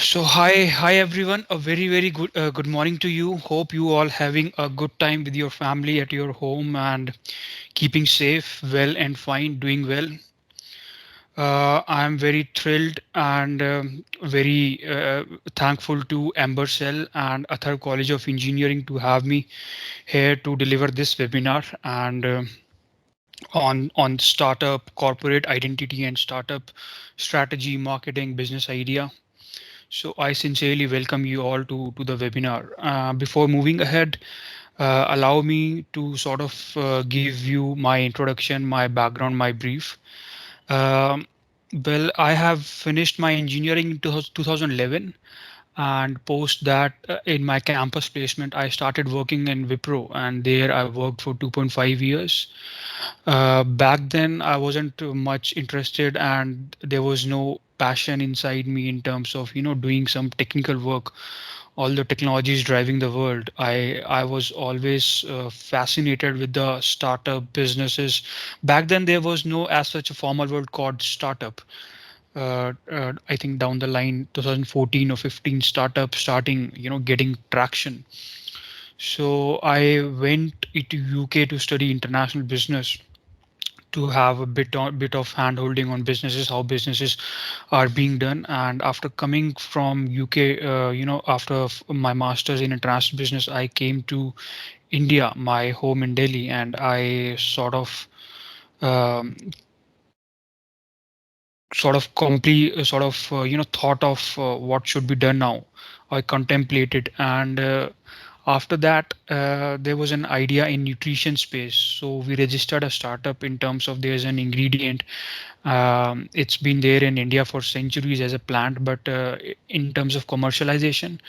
Hi everyone. A very good morning to you. Hope you all having a good time with your family at your home and keeping safe, well and fine, doing well. I am very thrilled and very thankful to Ambercell and Athar College of Engineering to have me here to deliver this webinar and on startup, corporate identity and startup strategy, marketing, business idea. So I sincerely welcome you all to the webinar. Before moving ahead, allow me to sort of give you my introduction, my background, my brief. Um, well, I have finished my engineering in 2011, and post that in my campus placement, I started working in Wipro, and there I worked for 2.5 years. Back then, I wasn't much interested, and there was no passion inside me in terms of doing some technical work. All the technology is driving the world. I was always fascinated with the startup businesses. Back then, there was no as such a formal word called startup. I think down the line, 2014 or 15, startup starting getting traction. So I went to UK to study international business to have a bit of hand holding on businesses, how businesses are being done. And after coming from UK, after my master's in international business, I came to India, my home in Delhi, and I um, thought of what should be done now. I contemplated, and after that there was an idea in nutrition space, so we registered a startup in terms of there's an ingredient. It's been there in India for centuries as a plant, but in terms of commercialization,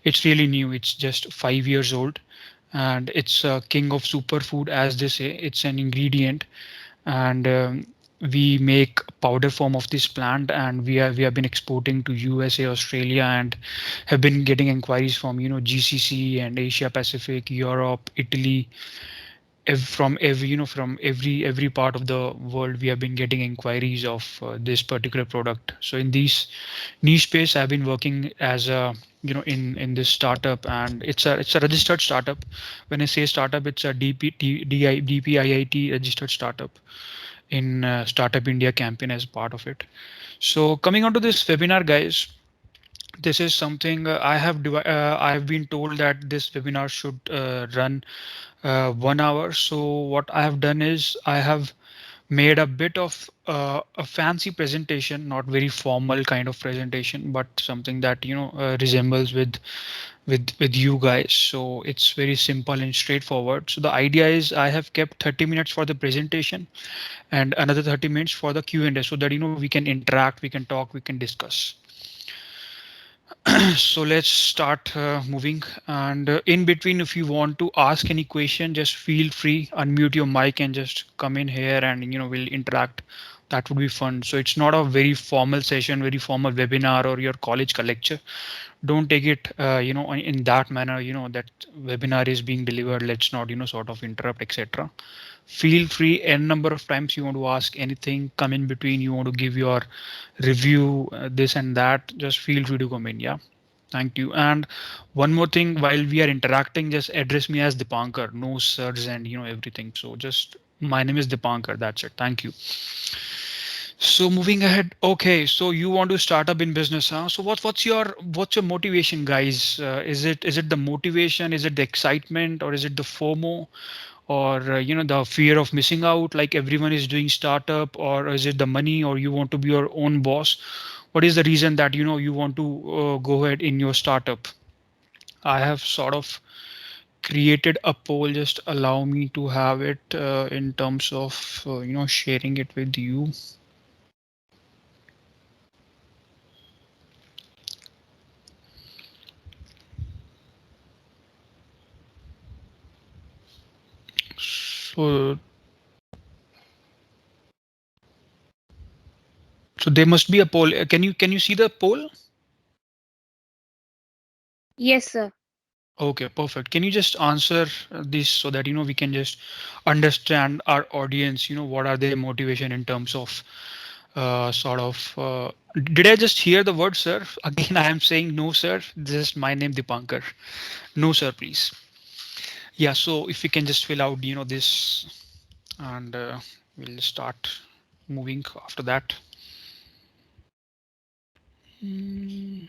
it's really new. It's just 5 years old, and it's a king of superfood, as they say. It's an ingredient, and we make powder form of this plant, and we have been exporting to USA, Australia, and have been getting inquiries from GCC and Asia Pacific, Europe, Italy, from every part of the world. We have been getting inquiries of this particular product. So in this niche space, I've been working as a in this startup, and it's a registered startup. When I say startup, it's a DPIIT registered startup in Startup India campaign as part of it. So coming on to this webinar, guys, this is something I have been told that this webinar should run 1 hour. So what I have done is I have made a bit of a fancy presentation, not very formal kind of presentation, but something that resembles with you guys. So it's very simple and straightforward. So the idea is I have kept 30 minutes for the presentation and another 30 minutes for the Q&A, so that we can interact, we can talk, we can discuss. So let's start moving, and in between, if you want to ask any question, just feel free, unmute your mic and just come in here, and we'll interact. That would be fun. So it's not a very formal session, very formal webinar or your college lecture. Don't take it in that manner, that webinar is being delivered, let's not sort of interrupt, etc. Feel free n number of times you want to ask anything, come in between, you want to give your review, this and that, just feel free to come in. Yeah, thank you. And one more thing, while we are interacting, just address me as Dipankar, no sirs and everything. So just my name is Dipankar, that's it. Thank you. So moving ahead, okay. So you want to start up in business, huh? So what's your motivation, guys? Is it the motivation? Is it the excitement, or is it the FOMO, or the fear of missing out, like everyone is doing startup, or is it the money, or you want to be your own boss? What is the reason that you want to go ahead in your startup? I have sort of created a poll. Just allow me to have it in terms of sharing it with you. So So there must be a poll. Can you see the poll? Yes, sir. Okay, perfect. Can you just answer this so that we can just understand our audience, what are their motivation in terms of sort of. Did I just hear the word sir? Again, I am saying no, sir. This is my name, Dipankar. No, sir, please. Yeah. So if we can just fill out, this, and we'll start moving after that. Mm,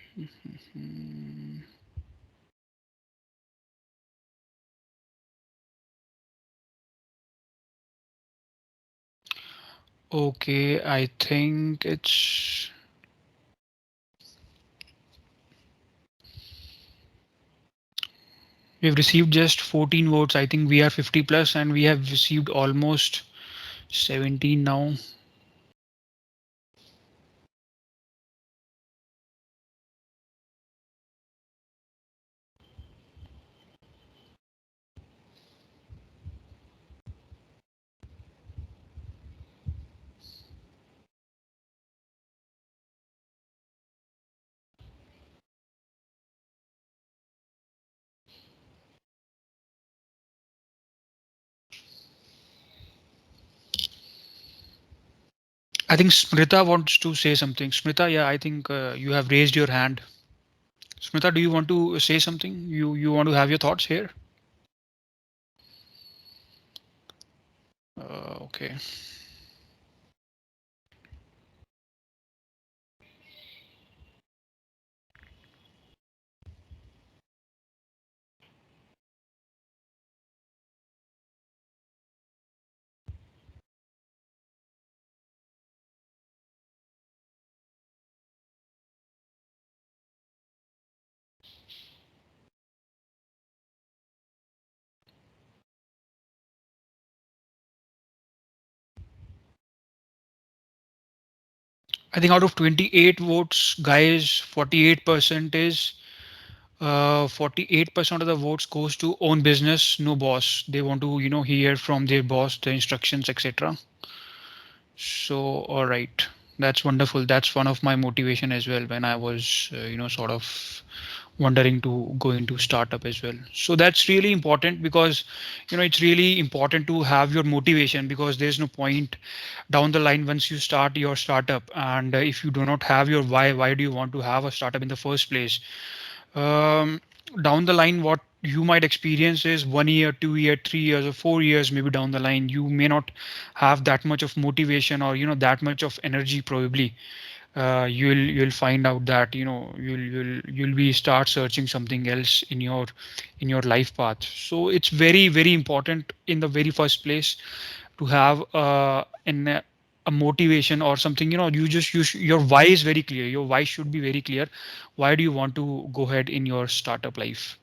Okay, I think it's. We've received just 14 votes. I think we are 50 plus, and we have received almost 17 now. I think Smrita wants to say something. Smrita, yeah, I think you have raised your hand. Smrita, do you want to say something? You want to have your thoughts here? Okay. I think out of 28 votes, guys, 48% is 48% of the votes goes to own business, no boss. They want to, hear from their boss, the instructions, etc. So, all right, that's wonderful. That's one of my motivation as well when I was, sort of wondering to go into startup as well. So that's really important because, it's really important to have your motivation because there's no point down the line once you start your startup and if you do not have your why do you want to have a startup in the first place? um, Down the line what you might experience is 1 year 2 year 3 years or 4 years maybe down the line you may not have that much of motivation or that much of energy probably. You'll find out that you'll be start searching something else in your life path. So it's very very important in the very first place to have a motivation or something. Your why is very clear. Your why should be very clear. Why do you want to go ahead in your startup life?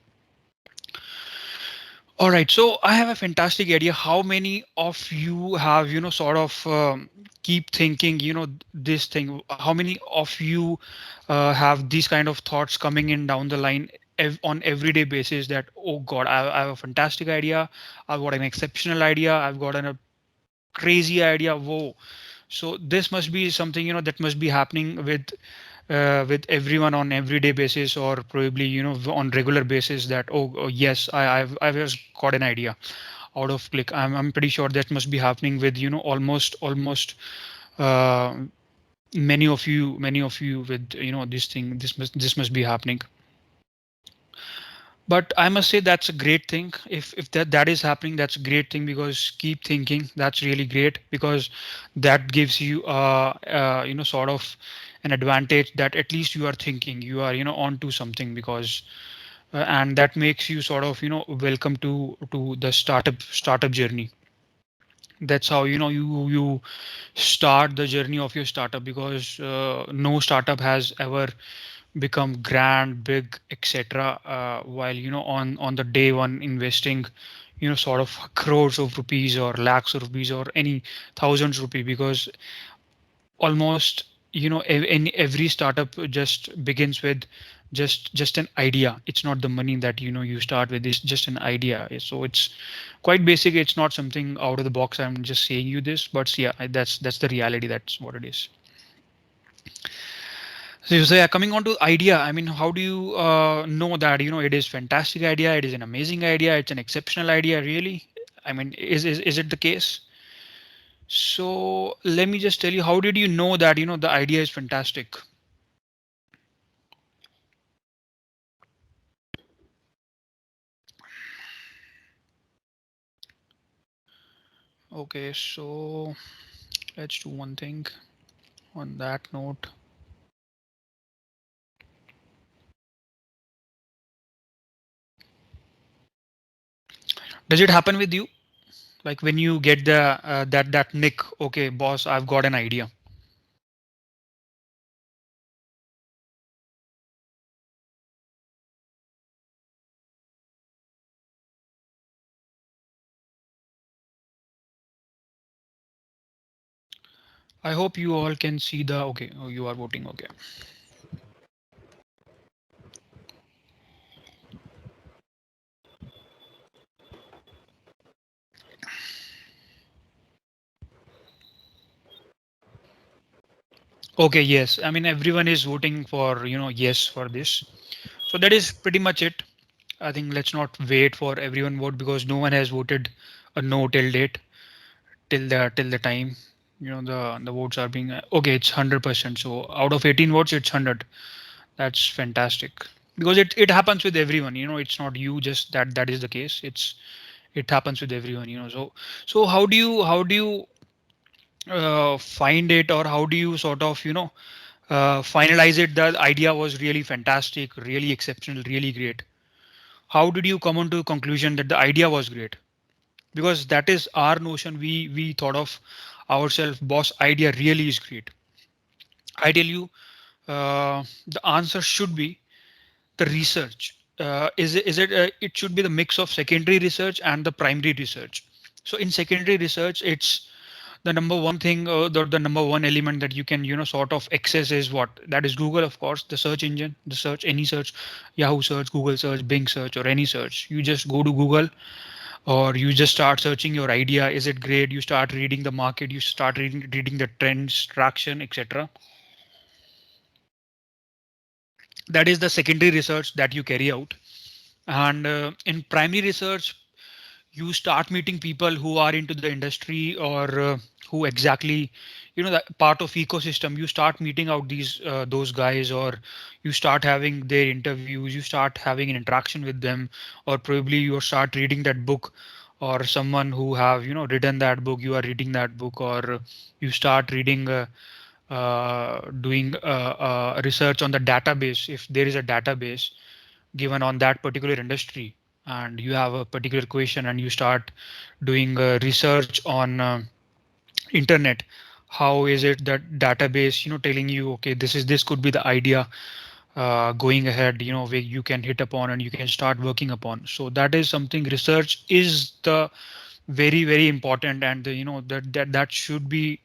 All right, so I have a fantastic idea. How many of you have, sort of keep thinking, this thing? How many of you have these kind of thoughts coming in down the line on everyday basis that, oh God, I have a fantastic idea. I've got an exceptional idea. I've got a crazy idea. Whoa. So this must be something, that must be happening with everyone on everyday basis or probably on regular basis that oh yes I've just got an idea out of click. I'm pretty sure that must be happening with almost uh, many of you with this thing. This must be happening. But I must say that's a great thing. If that is happening, that's a great thing because keep thinking. That's really great because that gives you sort of an advantage that at least you are thinking, you are onto something because and that makes you sort of welcome to the startup journey. That's how you start the journey of your startup because no startup has ever become grand, big, etc. While on the day one investing, sort of crores of rupees or lakhs of rupees or any thousands rupee because almost in every startup just begins with just an idea. It's not the money that you start with. It's just an idea. So it's quite basic. It's not something out of the box. I'm just saying you this, but yeah, that's the reality. That's what it is. So yeah, coming on to idea, I mean, how do you know that it is fantastic idea, it is an amazing idea, it's an exceptional idea? Really, I mean, is it the case? So let me just tell you, how did you know that, the idea is fantastic? Okay, so let's do one thing on that note. Does it happen with you? Like when you get the that nick, okay, boss, I've got an idea. I hope you all can see the, okay, oh, you are voting, okay. Okay, yes. I mean, everyone is voting for, yes for this. So that is pretty much it. I think let's not wait for everyone vote because no one has voted a no till date, till the time. The votes are being okay. It's 100%. So out of 18 votes, it's 100. That's fantastic because it happens with everyone. It's not you just that is the case. It happens with everyone. So how do you find it, or how do you sort of finalize it? The idea was really fantastic, really exceptional, really great. How did you come on to the conclusion that the idea was great? Because that is our notion. We thought of ourselves, boss, idea really is great. I tell you, the answer should be the research. Is it it should be the mix of secondary research and the primary research. So in secondary research, it's the number one thing, the number one element that you can sort of access is what? That is Google, of course, the search engine, the search, any search, Yahoo search, Google search, Bing search, or any search. You just go to Google, or you just start searching your idea. Is it great? You start reading the market, you start reading the trends, traction, etc. That is the secondary research that you carry out. And in primary research, you start meeting people who are into the industry, or who exactly, the part of ecosystem. You start meeting out those guys, or you start having their interviews, you start having an interaction with them, or probably you start reading that book, or someone who have written that book, you are reading that book, or you start reading doing research on the database, if there is a database given on that particular industry, and you have a particular question and you start doing research on internet. How is it that database telling you, okay, this could be the idea going ahead, where you can hit upon and you can start working upon. So that is something, research is the very very important. And that should be,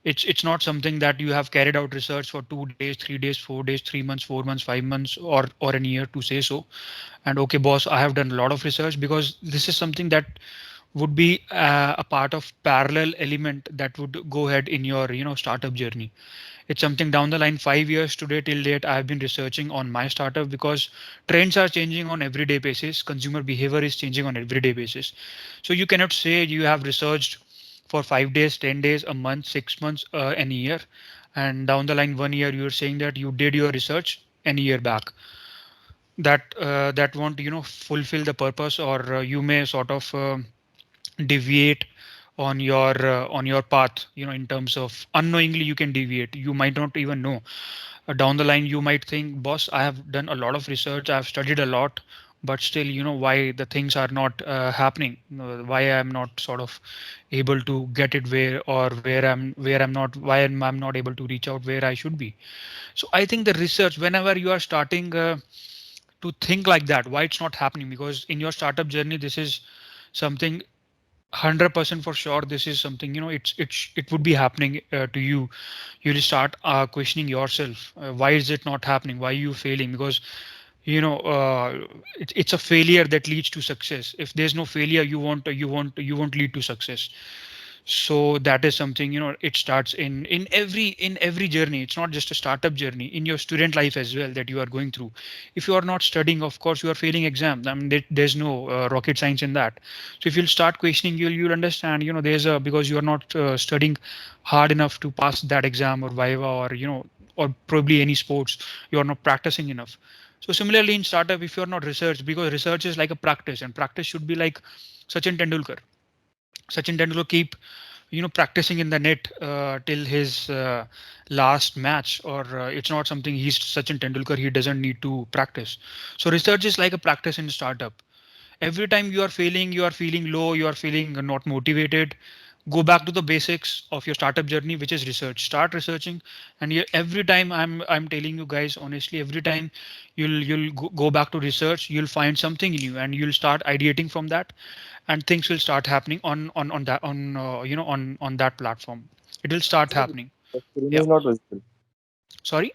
it's not something that you have carried out research for 2 days, 3 days, 4 days, 3 months, 4 months, 5 months, or an year to say so. And okay, boss, I have done a lot of research, because this is something that would be a part of parallel element that would go ahead in your startup journey. It's something down the line, 5 years today till date, I have been researching on my startup, because trends are changing on everyday basis, consumer behavior is changing on everyday basis. So you cannot say you have researched for 5 days, 10 days, a month, 6 months, an year, and down the line 1 year you're saying that you did your research an year back. That won't fulfill the purpose, or you may sort of deviate on your path. In terms of unknowingly you can deviate, you might not even know. Down the line you might think, boss, I have done a lot of research, I've studied a lot, but still, why the things are not happening, why I'm not sort of able to get it, where I'm not, why I'm not able to reach out where I should be. So I think the research, whenever you are starting to think like that, why it's not happening, because in your startup journey this is something 100% for sure. This is something, it would be happening to you. You will start questioning yourself, why is it not happening, why are you failing? Because it's a failure that leads to success. If there's no failure, you won't lead to success. So that is something, it starts in every journey. It's not just a startup journey, in your student life as well that you are going through. If you are not studying, of course you are failing exams. I mean, there's no rocket science in that. So if you'll start questioning, you'll understand, there's a, because you are not studying hard enough to pass that exam or viva, or or probably any sports, you are not practicing enough. So similarly in startup, if you are not research, because research is like a practice, and practice should be like Sachin Tendulkar. Sachin Tendulkar keep practicing in the net till his last match, or it's not something, he's Sachin Tendulkar, he doesn't need to practice. So research is like a practice in startup. Every time you are failing, you are feeling low, you are feeling not motivated, go back to the basics of your startup journey, which is research. Start researching. And every time, I'm telling you guys honestly, every time you'll go back to research, you'll find something new and you'll start ideating from that, and things will start happening on that, on that platform. It will start Sir, happening. the screen Yeah. is not visible. Sorry.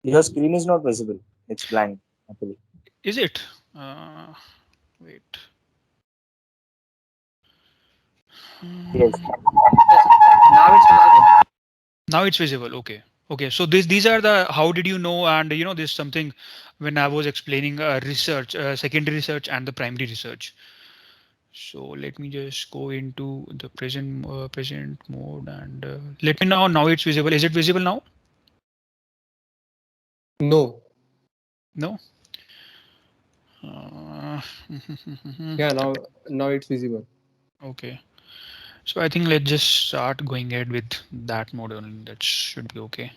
Your screen is not visible. It's blank, actually. Is it? uh, Wait. Yes. Yes, now it's visible. Now it's visible. Okay. Okay. So these are the, how did you know? And this is something when I was explaining research, secondary research and the primary research. So let me just go into the present mode, and let me know now it's visible. Is it visible now? No. No. Uh, Yeah, now it's visible. okay. So I think let's just start going ahead with that mode only. That should be okay.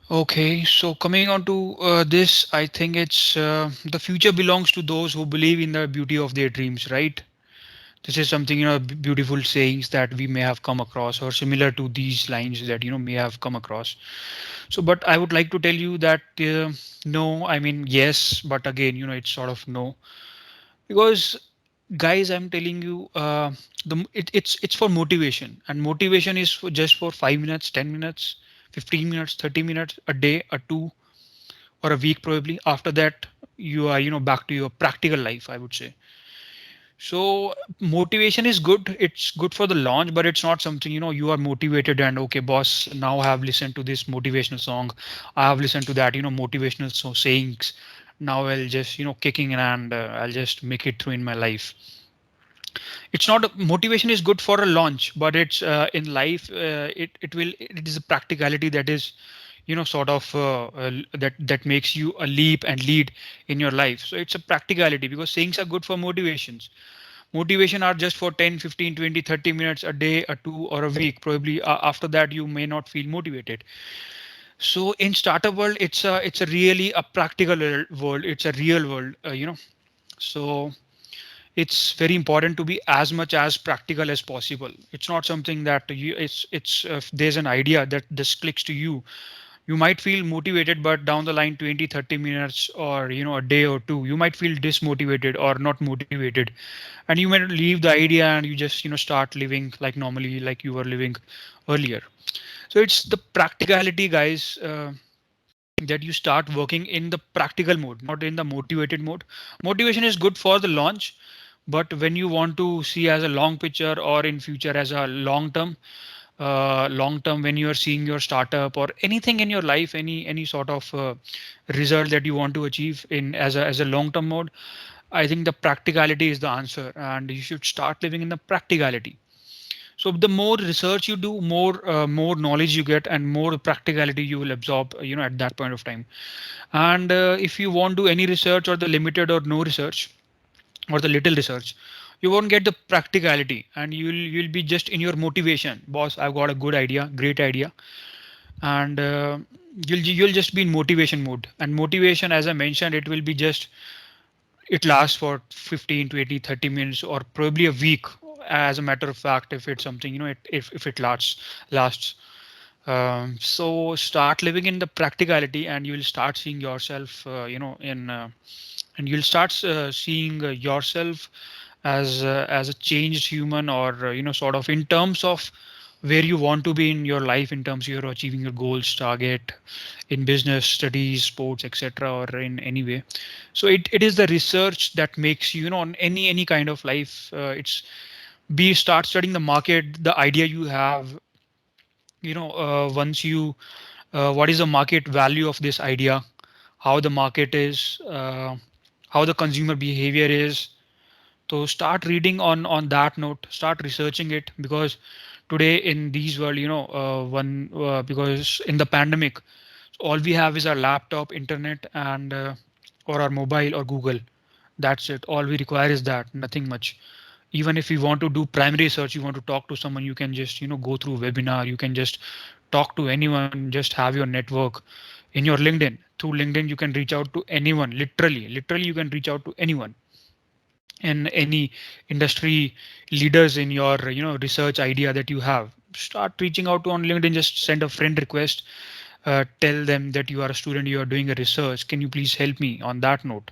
Okay, so coming on to this, I think it's the future belongs to those who believe in the beauty of their dreams, right? This is something, beautiful sayings that we may have come across, or similar to these lines that may have come across. So, but I would like to tell you that no, I mean yes, but again, it's sort of no, because guys, I'm telling you, it's for motivation, and motivation is for just for 5 minutes, 10 minutes, 15 minutes, 30 minutes a day, a two, or a week probably. After that, you are back to your practical life, I would say. So motivation is good, it's good for the launch, but it's not something, you are motivated and okay boss, now I have listened to this motivational song, I have listened to that motivational sayings, now I'll just kicking in, and I'll just make it through in my life. It's not, motivation is good for a launch, but it's in life, it is a practicality that is sort of that makes you a leap and lead in your life. So it's a practicality, because sayings are good for motivations. Motivation are just for 10, 15, 20, 30 minutes a day, a two, or a week probably. After that you may not feel motivated. So in startup world, it's a really a practical world, it's a real world, so it's very important to be as much as practical as possible. It's not something that it's if there's an idea that this clicks to you, you might feel motivated, but down the line 20, 30 minutes, or a day or two, you might feel dismotivated or not motivated, and you might leave the idea and you just start living like normally, like you were living earlier. So it's the practicality, guys, that you start working in the practical mode, not in the motivated mode. Motivation is good for the launch, but when you want to see as a long picture, or in future as a long term, when you are seeing your startup or anything in your life, any sort of result that you want to achieve in as a long term mode, I think the practicality is the answer, and you should start living in the practicality. So the more research you do, more knowledge you get, and more practicality you will absorb, at that point of time. And if you won't do any research, or the limited or no research, or the little research, you won't get the practicality, and you'll be just in your motivation. Boss, I've got a good idea, great idea, and you'll just be in motivation mode. And motivation, as I mentioned, it will be just, it lasts for 15 to 80, 30 minutes, or probably a week, as a matter of fact, if it's something, if it lasts. So start living in the practicality, and you will start seeing yourself, in and you'll start seeing yourself as a changed human, or sort of in terms of where you want to be in your life in terms of your achieving your goals, target in business, studies, sports, etc., or in any way. So it is the research that makes you, on any kind of life. It's be start studying the market, the idea you have. Once you what is the market value of this idea, how the market is, how the consumer behavior is. So start reading on that note, start researching it, because today in these world, one because in the pandemic, all we have is our laptop, internet, and or our mobile or Google. That's it. All we require is that, nothing much. Even if you want to do primary research, you want to talk to someone, you can just go through webinar. You can just talk to anyone. Just have your network in your LinkedIn. Through LinkedIn, you can reach out to anyone. Literally, you can reach out to anyone and any industry leaders in your research idea that you have. Start reaching out to on LinkedIn. Just send a friend request. Tell them that you are a student, you are doing a research, can you please help me on that note.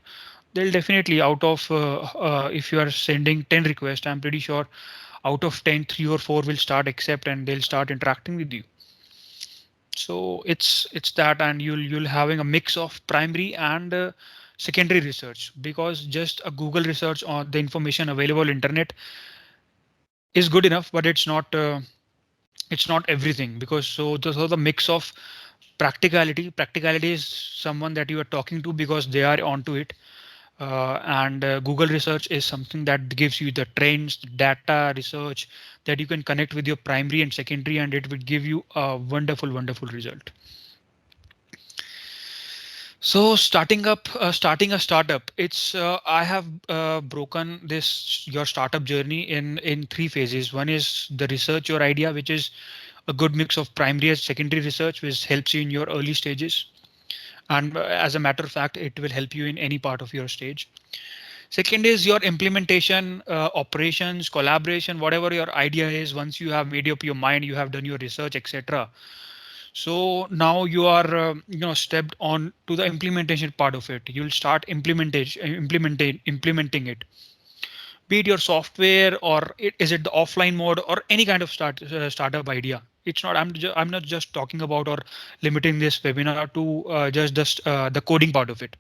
They'll definitely, out of if you are sending 10 requests, I'm pretty sure out of 10, 3 or 4 will start accept and they'll start interacting with you. So it's that, and you'll having a mix of primary and secondary research, because just a Google research on the information available internet is good enough, but it's not everything. Because so the mix of practicality is someone that you are talking to because they are onto it. And Google research is something that gives you the trends, data research that you can connect with your primary and secondary, and it will give you a wonderful result. So starting a startup, it's I have broken this your startup journey in 3 phases. One is the research your idea, which is a good mix of primary and secondary research, which helps you in your early stages. And as a matter of fact, it will help you in any part of your stage. Second is your implementation, operations, collaboration, whatever your idea is. Once you have made up your mind, you have done your research, etc. So now you are, stepped on to the implementation part of it. You'll start implementing it. Be it your software, or is it the offline mode, or any kind of startup idea. It's not. I'm not just talking about or limiting this webinar to just the coding part of it.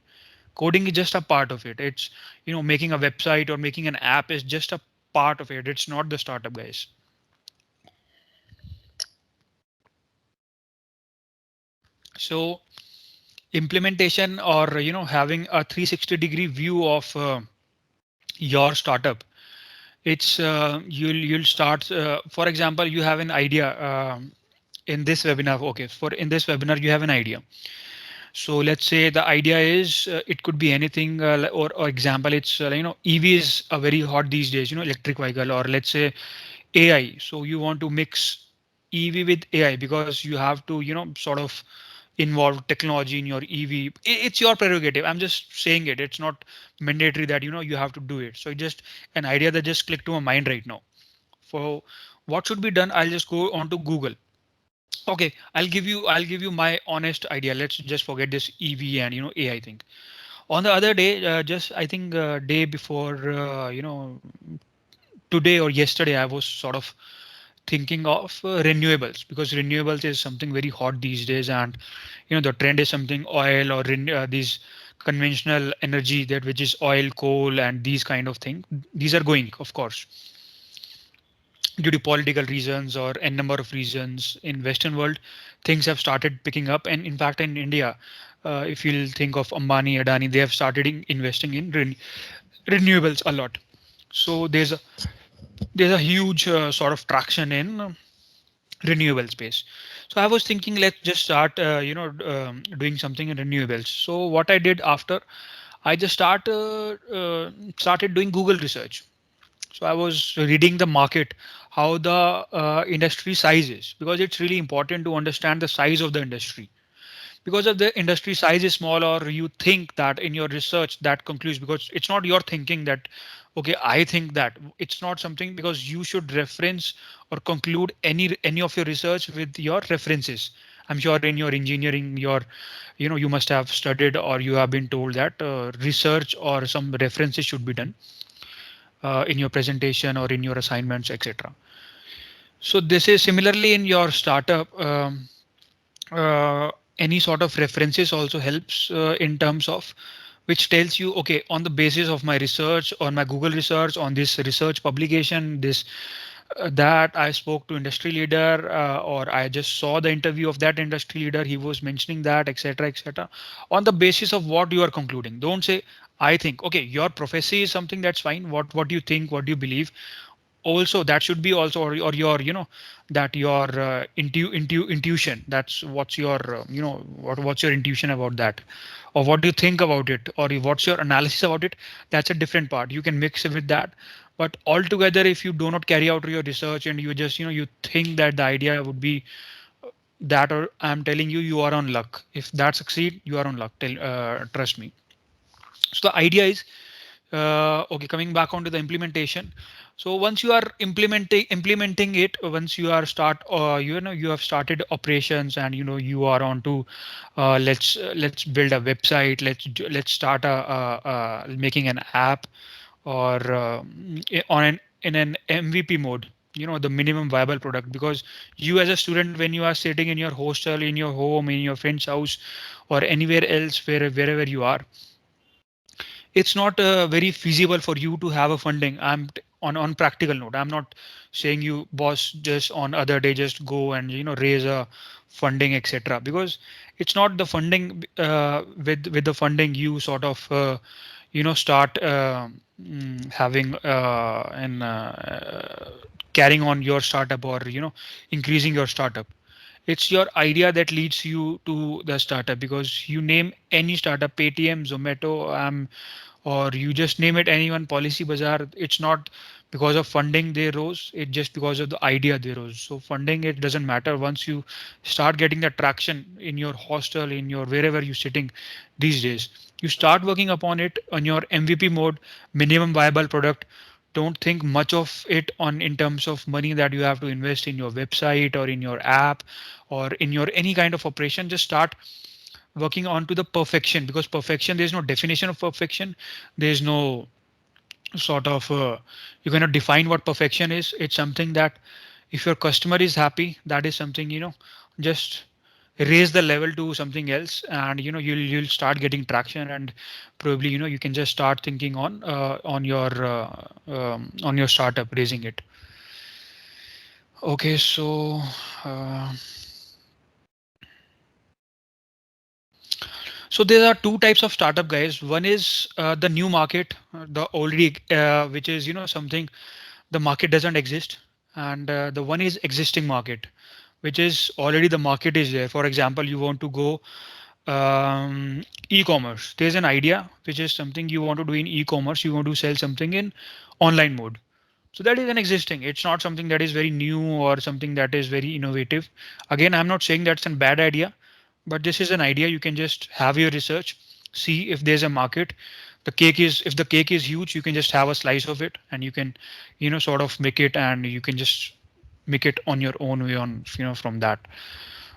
Coding is just a part of it. It's making a website or making an app is just a part of it. It's not the startup, guys. So implementation, or having a 360-degree view of your startup. It's you'll start. For example, you have an idea in this webinar. Okay, for in this webinar you have an idea. So let's say the idea is it could be anything, or example, it's EV is a very hot these days, electric vehicle, or let's say AI. So you want to mix EV with AI because you have to sort of involve technology in your EV. It's your prerogative. I'm just saying it. It's not mandatory that you have to do it. So it's just an idea that just clicked to my mind right now. For what should be done, I'll just go on to Google. Okay, I'll give you my honest idea. Let's just forget this EV and AI thing. On the other day, just I think day before, today or yesterday, I was sort of thinking of renewables, because renewables is something very hot these days, and the trend is something oil or these conventional energy, that which is oil, coal, and these kind of thing. These are going, of course, due to political reasons or a number of reasons. In Western world, things have started picking up, and in fact in India, if you'll think of Ambani, Adani, they have started investing in renewables a lot. So there's a huge sort of traction in renewable space. So I was thinking, let's just start doing something in renewables. So what I did after, I just started doing Google research. So I was reading the market, how the industry size is, because it's really important to understand the size of the industry. Because of the industry size is small, or you think that in your research that concludes, because it's not your thinking that, okay, I think that. It's not something, because you should reference or conclude any of your research with your references. I'm sure in your engineering, you must have studied, or you have been told that research or some references should be done in your presentation or in your assignments, etc. So this is similarly in your startup. Any sort of references also helps in terms of which tells you, okay, on the basis of my research, on my Google research, on this research publication, this that I spoke to industry leader, or I just saw the interview of that industry leader, he was mentioning that, etc., etc. On the basis of what you are concluding, don't say I think. Okay, your prophecy is something that's fine. What do you think? What do you believe? Also that should be also, or your, that your intuition, that's what's your what's your intuition about that, or what do you think about it, or what's your analysis about it. That's a different part, you can mix it with that. But altogether, if you do not carry out your research and you just you think that the idea would be that, or I'm telling you, you are on luck. If that succeed, you are on luck, trust me. So the idea is, okay, coming back onto the implementation. So once you are implementing it, once you are start, you have started operations, and you are on to, let's build a website, let's start making an app, or on an in an MVP mode, the minimum viable product. Because you as a student, when you are sitting in your hostel, in your home, in your friend's house, or anywhere else, wherever you are, it's not very feasible for you to have a funding. On practical note, I'm not saying you, boss, just on other day just go and raise a funding, etc. Because it's not the funding, with the funding you sort of start having and carrying on your startup, or increasing your startup. It's your idea that leads you to the startup. Because you name any startup, Paytm, Zomato, or you just name it, anyone, Policy Bazaar, it's not because of funding they rose, it's just because of the idea they rose. So funding, it doesn't matter. Once you start getting the traction in your hostel, in your wherever you're sitting these days, you start working upon it on your MVP mode, minimum viable product. Don't think much of it on in terms of money that you have to invest in your website, or in your app, or in your any kind of operation. Just start working on to the perfection. Because perfection, there's no definition of perfection. There's no sort of you cannot define what perfection is. It's something that if your customer is happy, that is something, just raise the level to something else, and you'll start getting traction. And probably you can just start thinking on your startup, raising it. Okay, so uh, so there are two types of startup, guys. One is the new market, the already, which is something the market doesn't exist, and the one is existing market, which is already the market is there. For example, you want to go e-commerce. There's an idea which is something you want to do in e-commerce. You want to sell something in online mode. So that is an existing. It's not something that is very new or something that is very innovative. Again, I'm not saying that's a bad idea, but this is an idea. You can just have your research, see if there's a market. The cake is, if the cake is huge, you can just have a slice of it, and you can sort of make it, and you can just make it on your own way, on from that,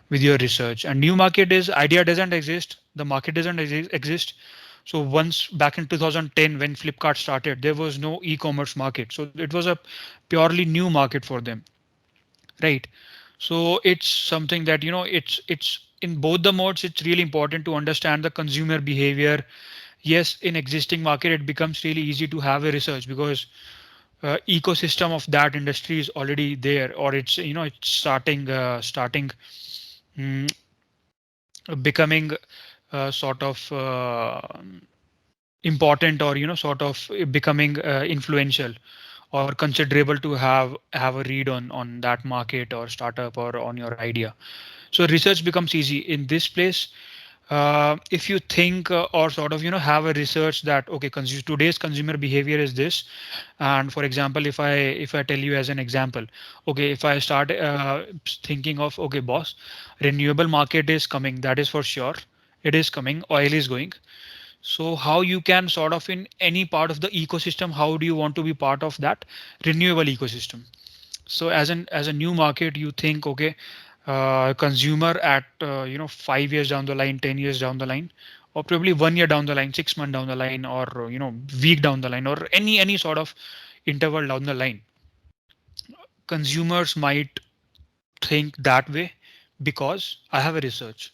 with your research. And new market is, idea doesn't exist, the market doesn't exist. So once back in 2010, when Flipkart started, there was no e-commerce market, so it was a purely new market for them, right? So it's something that it's in both the modes. It's really important to understand the consumer behavior. Yes, in existing market, it becomes really easy to have a research, because ecosystem of that industry is already there, or it's it's starting mm, becoming sort of important, or sort of becoming influential or considerable to have a read on that market or startup or on your idea. So research becomes easy in this place. If you think or sort of have a research that, okay, today's consumer behavior is this. And for example, if I tell you as an example, okay, if I start thinking of, okay, boss, renewable market is coming, that is for sure, it is coming, oil is going. So how you can sort of, in any part of the ecosystem, how do you want to be part of that renewable ecosystem? So as a new market, you think, okay, consumer at 5 years down the line, 10 years down the line, or probably 1 year down the line, 6 months down the line, or week down the line, or any sort of interval down the line. consumers might think that way because I have a research.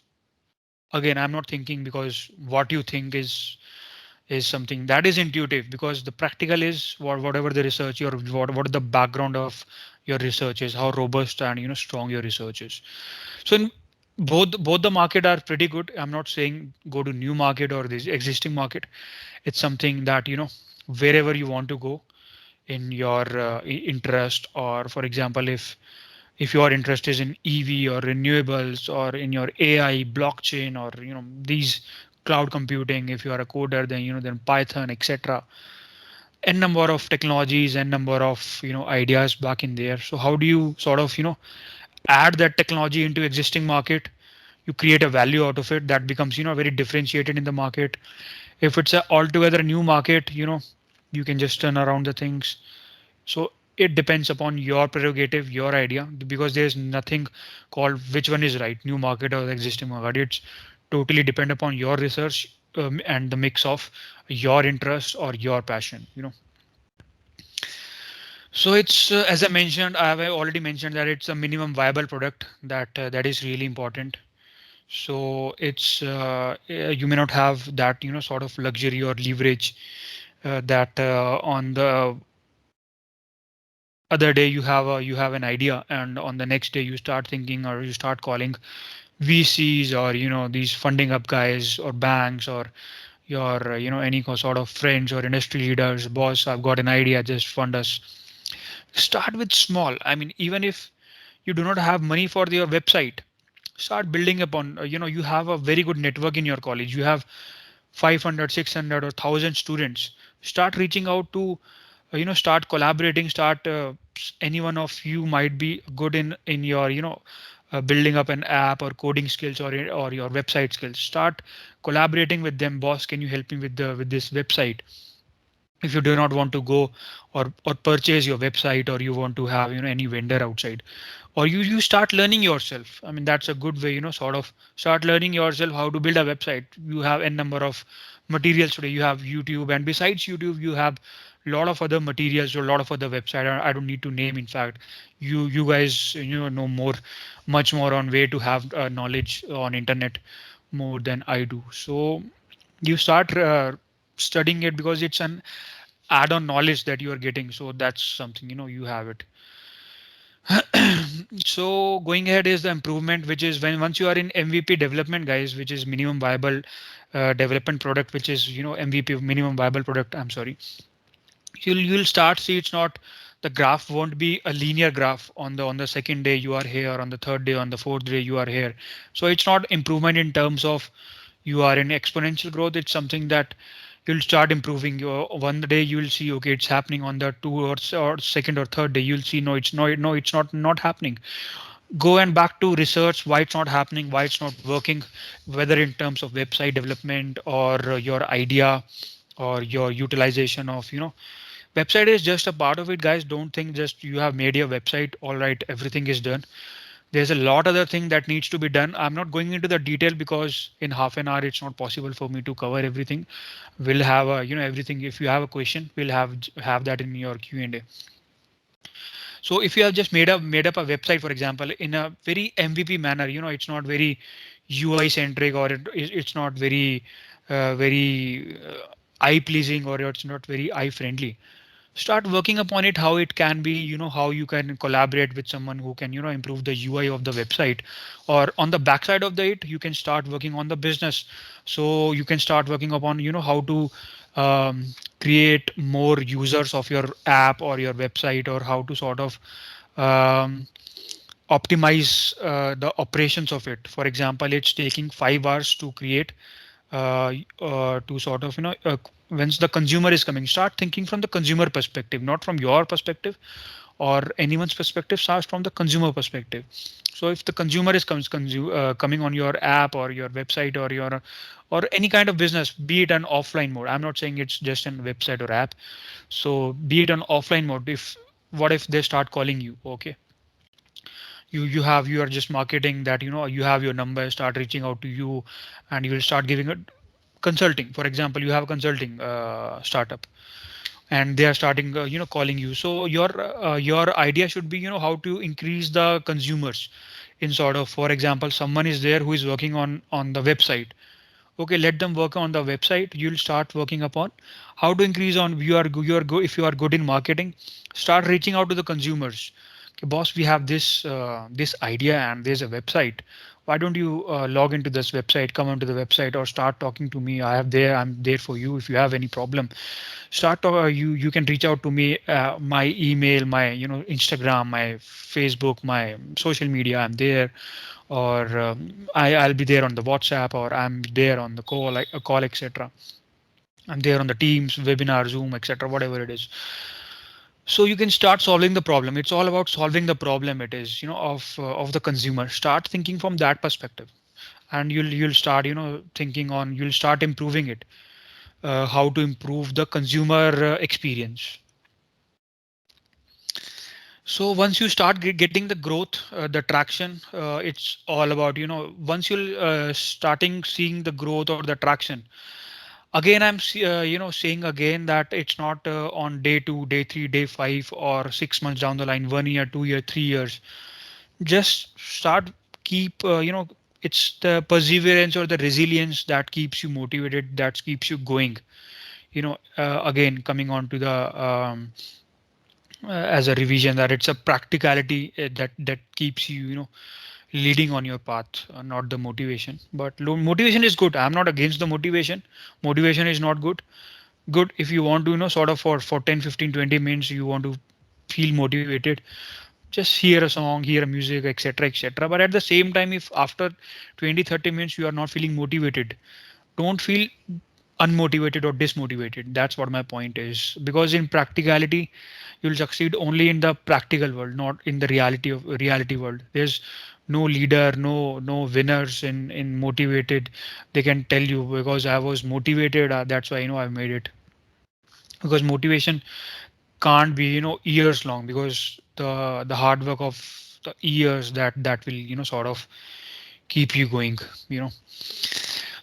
Again, I'm not thinking because what you think is something that is intuitive, because the practical is whatever the research, your what the background of your research is, how robust and strong your research is. So in both the market are pretty good. I'm not saying go to new market or this existing market. It's something that wherever you want to go in your interest, or for example, if your interest is in EV or renewables or in your AI, blockchain, or these cloud computing, if you are a coder, then then Python, etc. N number of technologies and number of ideas back in there. So how do you sort of add that technology into existing market? You create a value out of it that becomes very differentiated in the market. If it's a altogether new market, you can just turn around the things. So it depends upon your prerogative, your idea, because there's nothing called which one is right, new market or the existing market. It's totally depend upon your research, and the mix of your interest or your passion. So it's as I mentioned, I have already mentioned that it's a minimum viable product that is really important. So it's you may not have that sort of luxury or leverage that on the other day you have an idea, and on the next day you start thinking or you start calling VCs or these funding up guys or banks or your any sort of friends or industry leaders. Boss, I've got an idea, just fund us. Start with small. I mean, even if you do not have money for your website, start building upon you have a very good network in your college. You have 500, 600, or 1000 students. Start reaching out to start collaborating, start any one of you might be good in your building up an app or coding skills or your website skills. Start collaborating with them. Boss, can you help me with this website? If you do not want to go or purchase your website, or you want to have any vendor outside, or you start learning yourself. I mean, that's a good way, sort of start learning yourself how to build a website. You have a number of materials today. You have YouTube, and besides YouTube you have a lot of other materials or a lot of other website. I don't need to name. In fact, you guys know more, much more on way to have knowledge on internet more than I do. So you start studying it, because it's an add-on knowledge that you are getting. So that's something you have it. So going ahead is the improvement, which is when once you are in MVP development, guys, which is minimum viable development product, which is MVP, minimum viable product. I'm sorry. You'll start see it's not, the graph won't be a linear graph. On the second day you are here, on the third day, on the fourth day you are here. So it's not improvement in terms of you are in exponential growth. It's something that you'll start improving. Your one day you will see, okay, it's happening. On the two or second or third day you'll see, no, it's not happening. Go and back to research why it's not happening, why it's not working, whether in terms of website development or your idea or your utilization of website is just a part of it, guys. Don't think just you have made your website, all right, everything is done. There's a lot other thing that needs to be done. I'm not going into the detail because in half an hour it's not possible for me to cover everything. We'll have a, everything. If you have a question, we'll have that in your Q&A. So if you have just made up a website, for example, in a very MVP manner, it's not very UI centric, or it's not very eye pleasing, or it's not very eye friendly. Start working upon it, how it can be, how you can collaborate with someone who can improve the UI of the website. Or on the backside of the it, you can start working on the business. So you can start working upon how to create more users of your app or your website, or how to sort of um, optimize the operations of it. For example, it's taking 5 hours to create, to sort of once the consumer is coming, start thinking from the consumer perspective, not from your perspective or anyone's perspective. Start from the consumer perspective. So if the consumer is coming on your app or your website or any kind of business, be it an offline mode. I'm not saying it's just a website or app. So be it an offline mode. If what if they start calling you? Okay, you are just marketing that you have your number, start reaching out to you, and you will start giving it consulting. For example, you have a consulting startup. and they are starting calling you. So your idea should be how to increase the consumers in sort of, for example, someone is there who is working on the website. Okay, let them work on the website. You'll start working upon how to increase on, if you are good in marketing, start reaching out to the consumers. Okay, boss, we have this idea and there's a website. Why don't you log into this website, come onto the website, or start talking to me? I'm there for you if you have any problem. You can reach out to me, my email, my Instagram, my Facebook, my social media, I'm there. Or I'll be there on the WhatsApp, or I'm there on the call, like a call, etc. I'm there on the Teams, webinar, Zoom, etc. Whatever it is. So you can start solving the problem. It's all about solving the problem. It is of the consumer. Start thinking from that perspective, and you'll start thinking on, you'll start improving it. How to improve the consumer experience. So once you start getting the growth, the traction, it's all about, once you'll starting seeing the growth or the traction. Again, saying again that it's not on day 2, day 3, day 5, or 6 months down the line, 1 year, 2 year, 3 years. Just start, keep, it's the perseverance or the resilience that keeps you motivated, that keeps you going. Again, coming on to the as a revision, that it's a practicality that keeps you leading on your path, not the motivation. But motivation is good. I'm not against the motivation. Motivation is not good if you want to sort of for 10, 15, 20 minutes you want to feel motivated. Just hear a song, hear a music, etc., etc. But at the same time, if after 20, 30 minutes you are not feeling motivated, don't feel unmotivated or dismotivated. That's what my point is. Because in practicality, you'll succeed only in the practical world, not in the reality world. There's no leader, no winners in motivated. They can tell you, because I was motivated, that's why I made it. Because motivation can't be years long, because the hard work of the years that will sort of keep you going. you know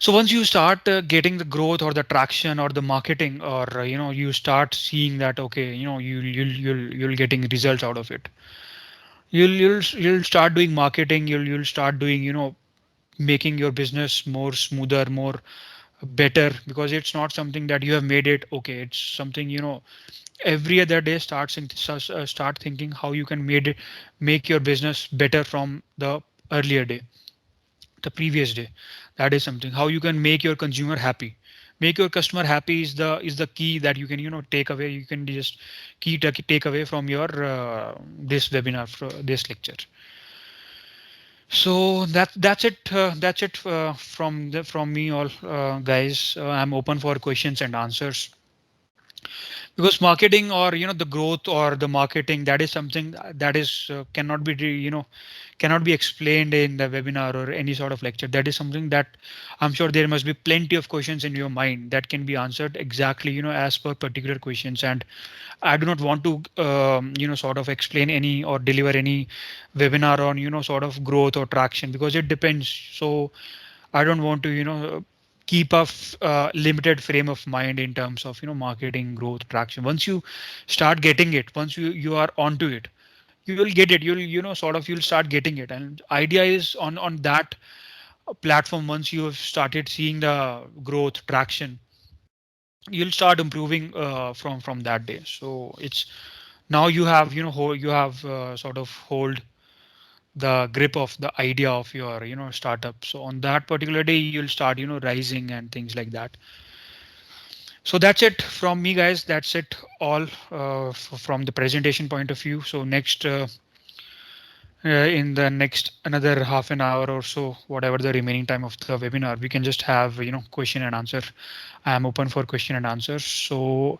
So once you start getting the growth or the traction or the marketing, or you start seeing that, okay, you'll getting results out of it. You'll start doing marketing. You'll start doing making your business more smoother, more better, because it's not something that you have made it. Okay, it's something every other day start thinking how you can make your business better from the earlier day, the previous day. That is something how you can make your consumer happy. Make your customer happy is the key that you can take away. You can just take away from your this webinar, this lecture. So that's it from me, all guys. I'm open for questions and answers. Because marketing, or the growth or the marketing, that is something that is cannot be cannot be explained in the webinar or any sort of lecture. That is something that I'm sure there must be plenty of questions in your mind that can be answered exactly as per particular questions. And I do not want to sort of explain any or deliver any webinar on sort of growth or traction, because it depends. So I don't want to keep a limited frame of mind in terms of marketing, growth, traction. Once you start getting it, once you are onto it, you will get it. You'll start getting it. And idea is on that platform. Once you have started seeing the growth, traction, you'll start improving from that day. So it's now you have you have sort of hold the grip of the idea of your startup. So on that particular day you'll start rising and things like that. So that's it from me, guys. That's it all from the presentation point of view. So next in the next another half an hour or so, whatever the remaining time of the webinar, we can just have question and answer. I am open for question and answers. So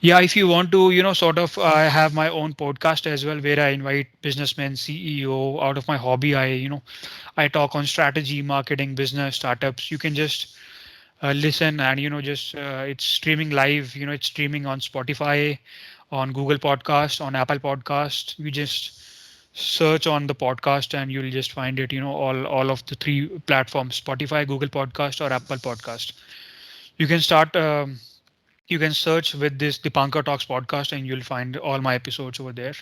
yeah, if you want to sort of, I have my own podcast as well, where I invite businessmen, CEO. Out of my hobby, I talk on strategy, marketing, business, startups. You can just listen, and just it's streaming live. It's streaming on Spotify, on Google Podcast, on Apple Podcast. You just search on the podcast and you'll just find it, all of the three platforms: Spotify, Google Podcast, or Apple Podcast. You can start You can search with this Dipankar Talks podcast and you'll find all my episodes over there.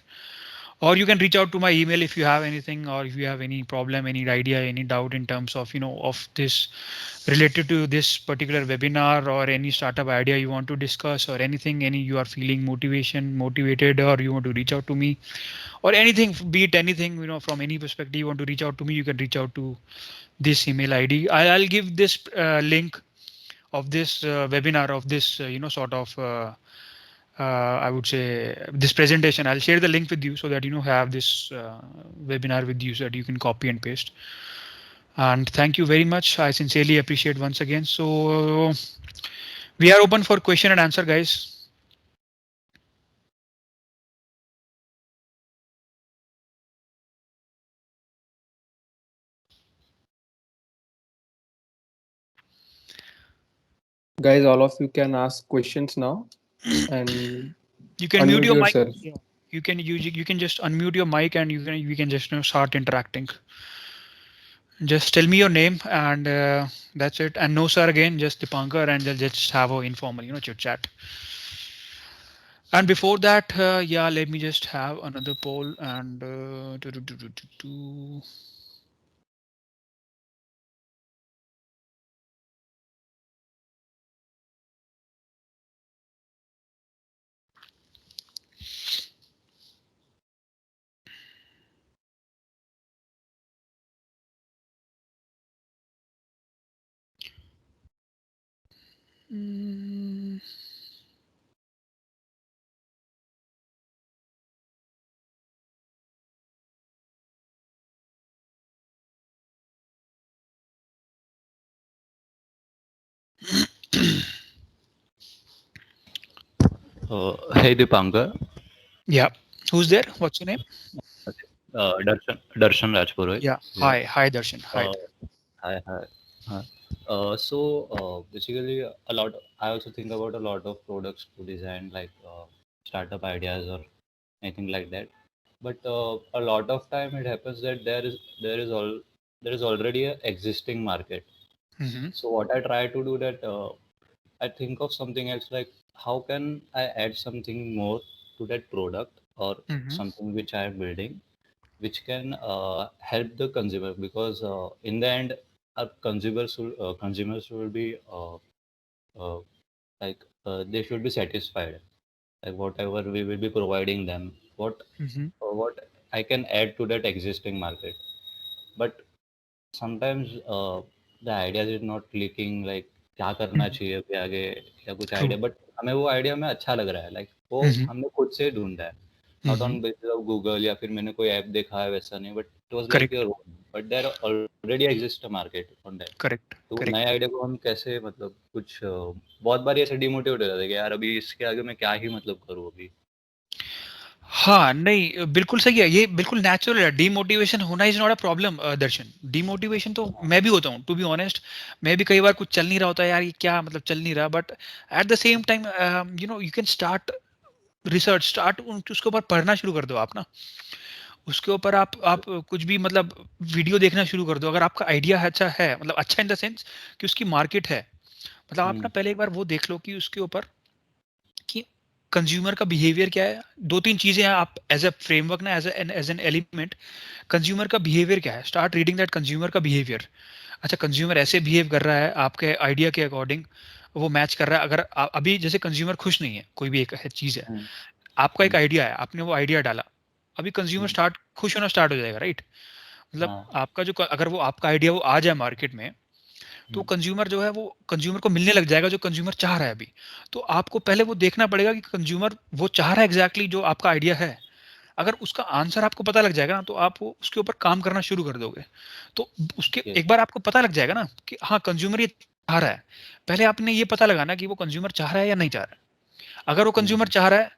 Or you can reach out to my email if you have anything, or if you have any problem, any idea, any doubt in terms of of this related to this particular webinar, or any startup idea you want to discuss, or anything, any you are feeling motivated, or you want to reach out to me, or anything, be it anything, from any perspective you want to reach out to me, you can reach out to this email ID. I'll give this link of this webinar, of this sort of I would say this presentation. I'll share the link with you so that have this webinar with you so that you can copy and paste. And thank you very much. I sincerely appreciate once again. So we are open for question and answer, guys. Guys, all of you can ask questions now, and You can mute unmute your mic. yourself. You can just unmute your mic and we can just start interacting. Just tell me your name and that's it. And no sir again, just Dipankar, and just have a informal chit chat. And before that, yeah, let me just have another poll and mm, Hey Dipankar, yeah, who's there? What's your name? Darshan Rajpurohit. Yeah. Yeah. Hi, Darshan. Hi. Hi, hi. Hi. Basically, a lot. I also think about a lot of products to design, like startup ideas or anything like that. But a lot of time it happens that there is already a existing market. Mm-hmm. So what I try to do that I think of something else, like how can I add something more to that product or Mm-hmm. something which I am building, which can help the consumer, because in the end our consumers will be uh, they should be satisfied, like whatever we will be providing them, Mm-hmm. what I can add to that existing market. But sometimes the ideas is not clicking, like क्या करना चाहिए अभी आगे, या कुछ True. Idea, but हमें वो idea में अच्छा लग रहा है, लाइक वो Mm-hmm. हमने खुद से ढूंढा है, not Mm-hmm. On basis of Google, या फिर मैंने कोई ऐप देखा है, वैसा नहीं, but it was like Correct. Your own, but there already exist a market on that. Correct. तो वो Correct. नए आइडिया को हम कैसे, मतलब कुछ बहुत बार ऐसे डिमोटिवेट हो जाता है कि यार अभी इसके आगे मैं क्या ही मतलब करूँ अभी. हाँ, नहीं, बिल्कुल सही है, ये बिल्कुल नेचुरल है, डीमोटिवेशन होना is not a problem Darshan. Demotivation तो मैं भी होता हूँ, टू बी ऑनेस्ट। मैं भी कई बार कुछ चल नहीं रहा होता है, यार ये क्या मतलब चल नहीं रहा, but at the same time you can start research, start उसके ऊपर पढ़ना शुरू कर दो आप ना। उसके ऊपर आप कुछ भी मतलब वीडियो देखना शुरू कर दो, अगर आपका आइडिया अच्छा है, मतलब अच्छा इन द सेंस कि उसकी मार्केट है, मतलब आप ना पहले एक बार वो देख लो कि उसके ऊपर कि कंज्यूमर का बिहेवियर क्या है। दो तीन चीजें हैं, आप एज ए फ्रेमवर्क ना, एज एन एलिमेंट, कंज्यूमर का बिहेवियर क्या है, स्टार्ट रीडिंग दैट कंज्यूमर का बिहेवियर। अच्छा, कंज्यूमर ऐसे बिहेव कर रहा है आपके आइडिया के अकॉर्डिंग, वो मैच कर रहा है। अगर अभी जैसे कंज्यूमर खुश नहीं है, कोई भी एक चीज है, आपका एक आइडिया है, आपने वो आइडिया डाला, अभी कंज्यूमर स्टार्ट खुश होना स्टार्ट हो जाएगा, राइट? मतलब आपका जो अगर वो आपका आइडिया वो आ जाए मार्केट में, तो कंज्यूमर जो है वो कंज्यूमर को मिलने लग जाएगा जो कंज्यूमर चाह रहा है अभी। तो आपको पहले वो देखना पड़ेगा कि कंज्यूमर वो चाह रहा है एग्जैक्टली जो आपका आइडिया है। अगर उसका आंसर आपको पता लग जाएगा ना, तो आप वो उसके ऊपर काम करना शुरू कर दोगे। तो उसके एक बार आपको पता लग जाएगा ना कि हाँ, कंज्यूमर ये चाह रहा है, पहले आपने ये पता लगाना कि वो कंज्यूमर चाह रहा है या नहीं चाह रहा है। अगर वो कंज्यूमर चाह रहा है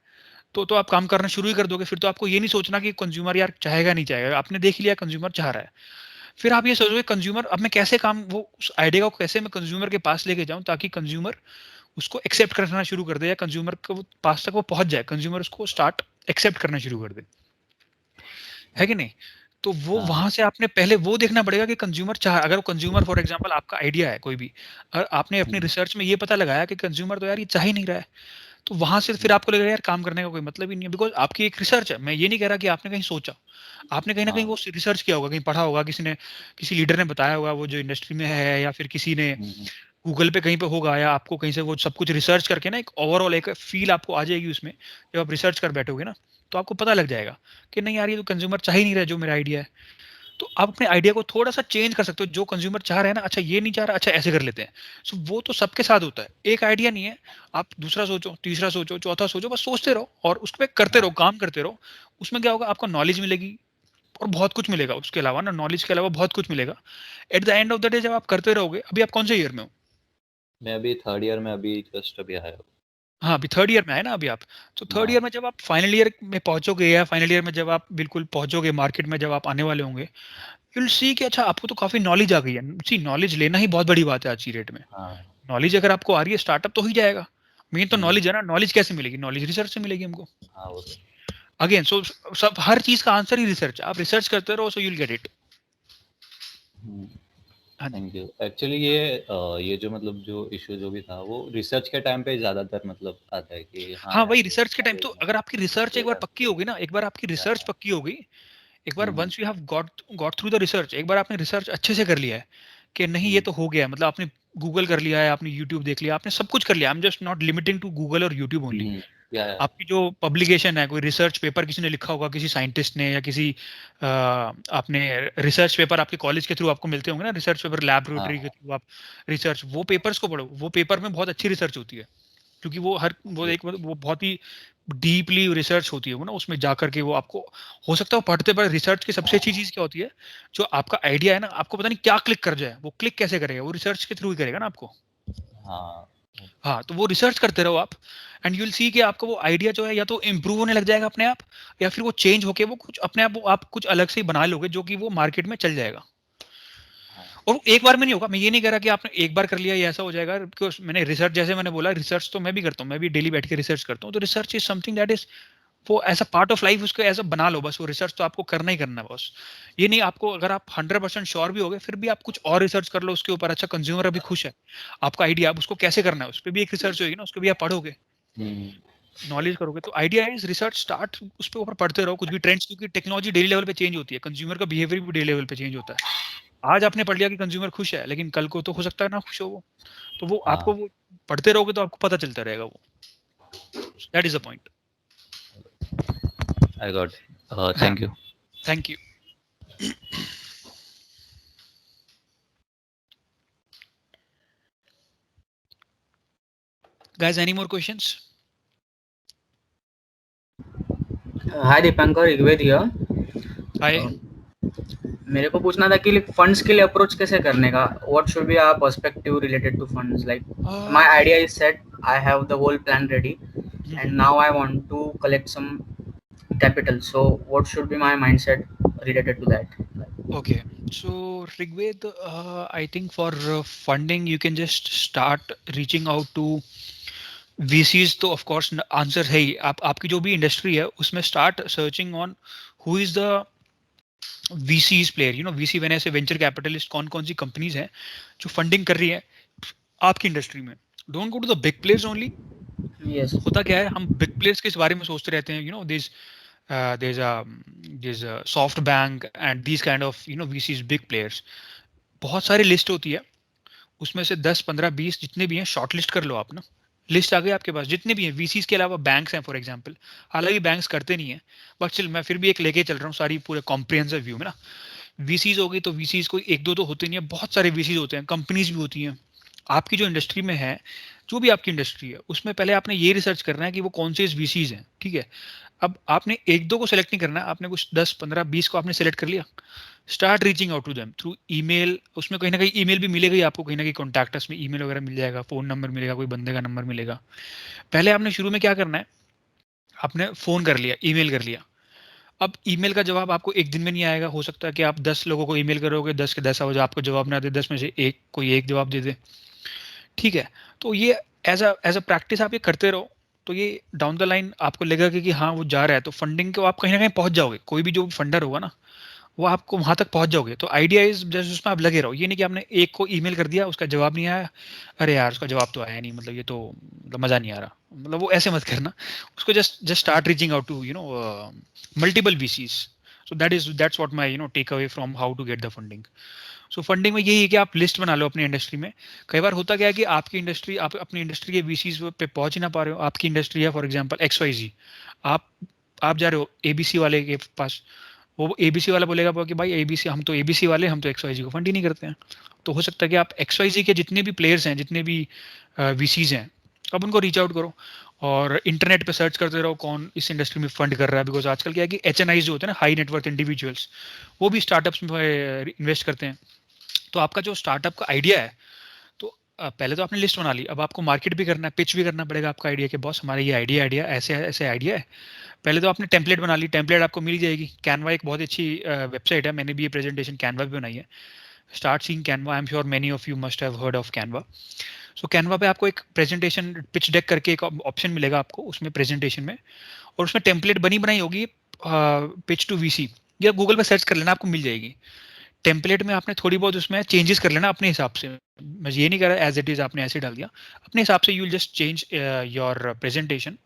तो आप काम करना शुरू ही कर दोगे। फिर तो आपको ये नहीं सोचना कि कंज्यूमर यार चाहेगा नहीं चाहेगा, आपने देख लिया कंज्यूमर चाह रहा है। फिर आप ये सोचोगे कंज्यूमर, अब मैं कैसे काम वो उस आइडिया को कैसे मैं कंज्यूमर के पास लेके जाऊं ताकि कंज्यूमर उसको एक्सेप्ट करना शुरू कर दे, या कंज्यूमर के वो पास तक वो पहुंच जाए, कंज्यूमर उसको स्टार्ट एक्सेप्ट करना शुरू कर दे, है कि नहीं? तो वो हाँ। वहां से आपने पहले वो देखना पड़ेगा कि कंज्यूमर चाह, अगर वो कंज्यूमर फॉर एग्जांपल आपका आइडिया है कोई भी, और आपने अपनी रिसर्च में ये पता लगाया कि कंज्यूमर तो यार ये चाह ही नहीं रहा है, तो वहां से फिर आपको लगेगा यार काम करने का कोई मतलब ही नहीं है, बिकॉज आपकी एक रिसर्च है। मैं ये नहीं कह रहा कि आपने कहीं सोचा, आपने कहीं ना कहीं हाँ। वो रिसर्च किया होगा, कहीं पढ़ा होगा, किसी ने, किसी लीडर ने बताया होगा, वो जो इंडस्ट्री में है, या फिर किसी ने गूगल पे कहीं पे होगा, या आपको कहीं से वो सब कुछ रिसर्च करके ना एक ओवरऑल एक फील आपको आ जाएगी उसमें। जब आप रिसर्च कर बैठोगे ना, तो आपको पता लग जाएगा कि नहीं यार ये तो कंज्यूमर चाह ही नहीं रहा जो मेरा आइडिया है। तो आप अपने आइडिया को थोड़ा सा चेंज कर सकते हो, जो कंज्यूमर चाह रहे हैं ना, अच्छा ये नहीं चाह रहा, अच्छा ऐसे कर लेते हैं। सो वो तो सबके साथ होता है, एक आइडिया नहीं है, आप दूसरा सोचो, तीसरा सोचो, चौथा सोचो, बस सोचते रहो और उस पर करते रहो, काम करते रहो। उसमें क्या होगा, आपको नॉलेज मिलेगी और बहुत कुछ मिलेगा उसके अलावा ना, नॉलेज के अलावा बहुत कुछ मिलेगा। At the end of the day जब आप करते रहोगे, अभी आप कौन से ईयर में हो? मैं अभी थर्ड ईयर में, अभी जस्ट अभी आया हूँ। हाँ, अभी थर्ड ईयर में है ना अभी आप। तो थर्ड ईयर हाँ। में जब आप फाइनल ईयर में पहुंचोगे, या फाइनल ईयर में जब आप बिल्कुल पहुंचोगे मार्केट में, जब आप आने वाले होंगे, यू विल सी कि अच्छा आपको तो काफी नॉलेज आ गई है। सी, नॉलेज लेना ही बहुत बड़ी बात है आज की डेट में। हाँ। नॉलेज अगर आपको आ रही है, स्टार्टअप तो ही जाएगा। मेन तो हम्म, नॉलेज है ना, नॉलेज कैसे मिलेगी? नॉलेज रिसर्च से मिलेगी हमको। हाँ वो तो। अगेन सो, सब हर चीज का आंसर ही रिसर्च, आप रिसर्च करते रहो, so you will get it. हाँ जी। Thank you. एक्चुअली ये जो मतलब जो इशू जो भी था, वो रिसर्च के टाइम पे ज्यादातर मतलब आता है कि हाँ हाँ, यार वही ये रिसर्च के टाइम तो, नॉलेज अगर आपकी रिसर्च एक ये बार था। पक्की होगी ना, एक बार आपकी रिसर्च हाँ। पक्की होगी, एक बार hmm, once you have got got through the research, एक बार आपने रिसर्च अच्छे से कर लिया है कि नहीं ये हम्म, तो हो गया है, मतलब आपने गूगल कर लिया है, आपने यूट्यूब देख लिया, आपने सब कुछ कर लिया। I am just not limiting to Google और यूट्यूब ओनली। या आपकी जो पब्लिकेशन है, कोई रिसर्च पेपर किसी ने लिखा होगा, किसी साइंटिस्ट ने, या किसी आपने रिसर्च पेपर आपके कॉलेज के थ्रू आपको मिलते होंगे ना, रिसर्च पेपर हाँ। लैबोरेटरी के थ्रू आप रिसर्च, वो पेपर्स को पढ़ो, वो पेपर में बहुत अच्छी रिसर्च होती है, क्योंकि वो हर वो ये- एक वो बहुत ही डीपली रिसर्च होती है वो ना, उसमें जाकर के वो आपको, हो सकता है पढ़ते पढ़ते, रिसर्च की सबसे अच्छी चीज क्या होती है, जो आपका आइडिया है ना, आपको पता नहीं क्या क्लिक कर जाए, वो क्लिक कैसे करेगा, वो रिसर्च के थ्रू ही करेगा ना आपको। हाँ। हाँ, तो वो रिसर्च करते रहो आप, एंड यू विल सी कि आपका वो आइडिया जो है या तो इम्प्रूव होने लग जाएगा अपने आप, या फिर वो चेंज होके वो कुछ अपने आप, वो आप कुछ अलग से ही बना लोगे जो कि वो मार्केट में चल जाएगा। हाँ। और वो एक बार में नहीं होगा, मैं ये नहीं कह रहा कि आपने एक बार कर लिया ये ऐसा हो जाएगा, बिकॉज मैंने रिसर्च, जैसे मैंने बोला, रिसर्च तो मैं भी करता हूँ, मैं भी डेली बैठ के रिसर्च करता हूँ, तो research is something that is, वो ऐसा पार्ट ऑफ लाइफ, उसको ऐसा बना लो बस, वो रिसर्च तो आपको करना ही करना है बस। ये नहीं, आपको अगर आप 100% श्योर भी हो गए, फिर भी आप कुछ और रिसर्च कर लो उसके ऊपर। अच्छा, कंज्यूमर अभी खुश है, आपका आइडिया, आप उसको कैसे करना है, उस पर भी एक रिसर्च होगी ना, उसको भी आप पढ़ोगे, हम्म, नॉलेज करोगे। तो आइडिया इज रिसर्च स्टार्ट, उस पर ऊपर पढ़ते रहो कुछ भी ट्रेंड्स, क्योंकि टेक्नोलॉजी डेली लेवल पे चेंज होती है, कंज्यूमर का बिहेवियर भी डेली लेवल पे चेंज होता है। आज आपने पढ़ लिया कि कंज्यूमर खुश है, लेकिन कल को तो हो सकता है ना खुश हो वो। तो वो आपको, हाँ। वो पढ़ते रहोगे तो आपको पता चलता रहेगा वो। That is the point. I got. हाँ, thank you. Thank you. Guys, any more questions? Hi Deepankar, Rigved here. Hi. मेरे को पूछना था कि फंड्स के लिए अप्रोच कैसे करने का, what should be our perspective related to funds, like my idea is set, I have the whole plan ready and now I want to collect some capital, so what should be my mindset related to that? Okay, so Rigved, I think for funding you can just start reaching out to VCs। तो of course answer है ही, आप आपकी जो भी industry है उसमें start searching on who is the VCs player, you know, VC मैंने ऐसे वेंचर कैपिटलिस्ट, कौन कौन सी कंपनीज हैं जो फंडिंग कर रही है आपकी इंडस्ट्री में। Don't go to the big players only. Yes. होता क्या है, हम बिग प्लेयर्स के इस बारे में सोचते रहते हैं, you know, this there's a SoftBank and these kind of, you know, VCs, big players। बहुत सारी लिस्ट होती है, उसमें से 10 15 20 जितने भी हैं शॉर्ट लिस्ट कर लो आप ना। लिस्ट आ गई आपके पास, जितने भी हैं VCs के अलावा बैंक्स हैं फॉर एग्जांपल, हालांकि बैंक्स करते नहीं है, बट चल मैं फिर भी एक लेके चल रहा हूँ सारी पूरे कॉम्प्रिहेंसिव व्यू में ना। VCs हो गई तो VCs कोई एक दो तो होते नहीं है, बहुत सारे VCs होते हैं, कंपनीज भी होती हैं। आपकी जो इंडस्ट्री में है, जो भी आपकी इंडस्ट्री है, उसमें पहले आपने ये रिसर्च करना है कि वो कौन से VCs हैं, ठीक है। अब आपने एक दो को सेलेक्ट नहीं करना, आपने कुछ 10 15 20 को आपने सेलेक्ट कर लिया। Start reaching out to them through email, उसमें कहीं ना कहीं ईमेल भी मिलेगा ही आपको, कहीं ना कहीं कॉन्टैक्ट में ईमेल वगैरह मिल जाएगा, फोन नंबर मिलेगा, कोई बंदे का नंबर मिलेगा। पहले आपने शुरू में क्या करना है, आपने फोन कर लिया, ईमेल कर लिया। अब ईमेल का जवाब आपको एक दिन में नहीं आएगा, हो सकता है कि आप 10 लोगों को ईमेल करोगे, 10 के 10 आवाज आपको जवाब ना दे, 10 में से एक कोई एक जवाब दे दे, ठीक है। तो ये एज अ प्रैक्टिस आप ये करते रहो, तो ये डाउन द लाइन आपको लगेगा कि हाँ वो जा रहा है, तो फंडिंग को आप कहीं ना कहीं पहुंच जाओगे। कोई भी जो फंडर होगा ना, वो आपको वहां तक पहुंच जाओगे। तो आइडिया इज जस्ट उसमें आप लगे रहो, ये नहीं कि आपने एक को ईमेल कर दिया उसका जवाब नहीं आया, अरे यार उसका जवाब तो आया नहीं, मतलब ये तो मतलब मजा नहीं आ रहा, मतलब वो ऐसे मत करना। उसको just just start reaching out to multiple VCs. So that's what my takeaway from how to get the funding. So funding में यही है कि आप लिस्ट बना लो अपनी इंडस्ट्री में। कई बार होता क्या है कि आपकी इंडस्ट्री, आप अपनी इंडस्ट्री के वीसीज पे पहुंच ही ना पा रहे हो। आपकी इंडस्ट्री है फॉर एग्जांपल XYZ, आप आप जा रहे हो एबीसी वाले के पास, वो एबीसी वाला बोलेगा कि भाई एबीसी, हम तो एबीसी वाले, हम तो XYZ को फंड ही नहीं करते हैं। तो हो सकता है कि आप XYZ के जितने भी प्लेयर्स हैं, जितने भी वीसीज हैं, अब उनको रीच आउट करो और इंटरनेट पे सर्च करते रहो कौन इस इंडस्ट्री में फंड कर रहा है। बिकॉज आजकल क्या है कि HNI जो होते हैं ना, हाई नेटवर्थ इंडिविजुअल्स, वो भी स्टार्टअप्स में इन्वेस्ट करते हैं। तो आपका जो स्टार्टअप का आइडिया है, तो पहले तो आपने लिस्ट बना ली, अब आपको मार्केट भी करना है, पिच भी करना पड़ेगा आपका आइडिया के, बॉस हमारा ये आइडिया आइडिया ऐसे ऐसे आइडिया है। पहले तो आपने टेम्पलेट बना ली, टेम्पलेट आपको मिल जाएगी। कैनवा एक बहुत अच्छी वेबसाइट है, मैंने भी ये प्रेजेंटेशन कैनवा पे बनाई है। Start seeing Canva, I am sure many of you must have heard of Canva. So Canva पे आपको एक प्रेजेंटेशन पिच डेक करके एक ऑप्शन मिलेगा आपको उसमें प्रेजेंटेशन में, और उसमें टेम्पलेट बनी बनाई होगी पिच टू वीसी, या गूगल पे सर्च कर लेना आपको मिल जाएगी। टेम्पलेट में आपने थोड़ी बहुत उसमें चेंजेस कर लेना अपने हिसाब से। मैं ये नहीं कह रहा एज इट इज आपने ऐसे डाल दिया, अपने हिसाब से you will just change your presentation,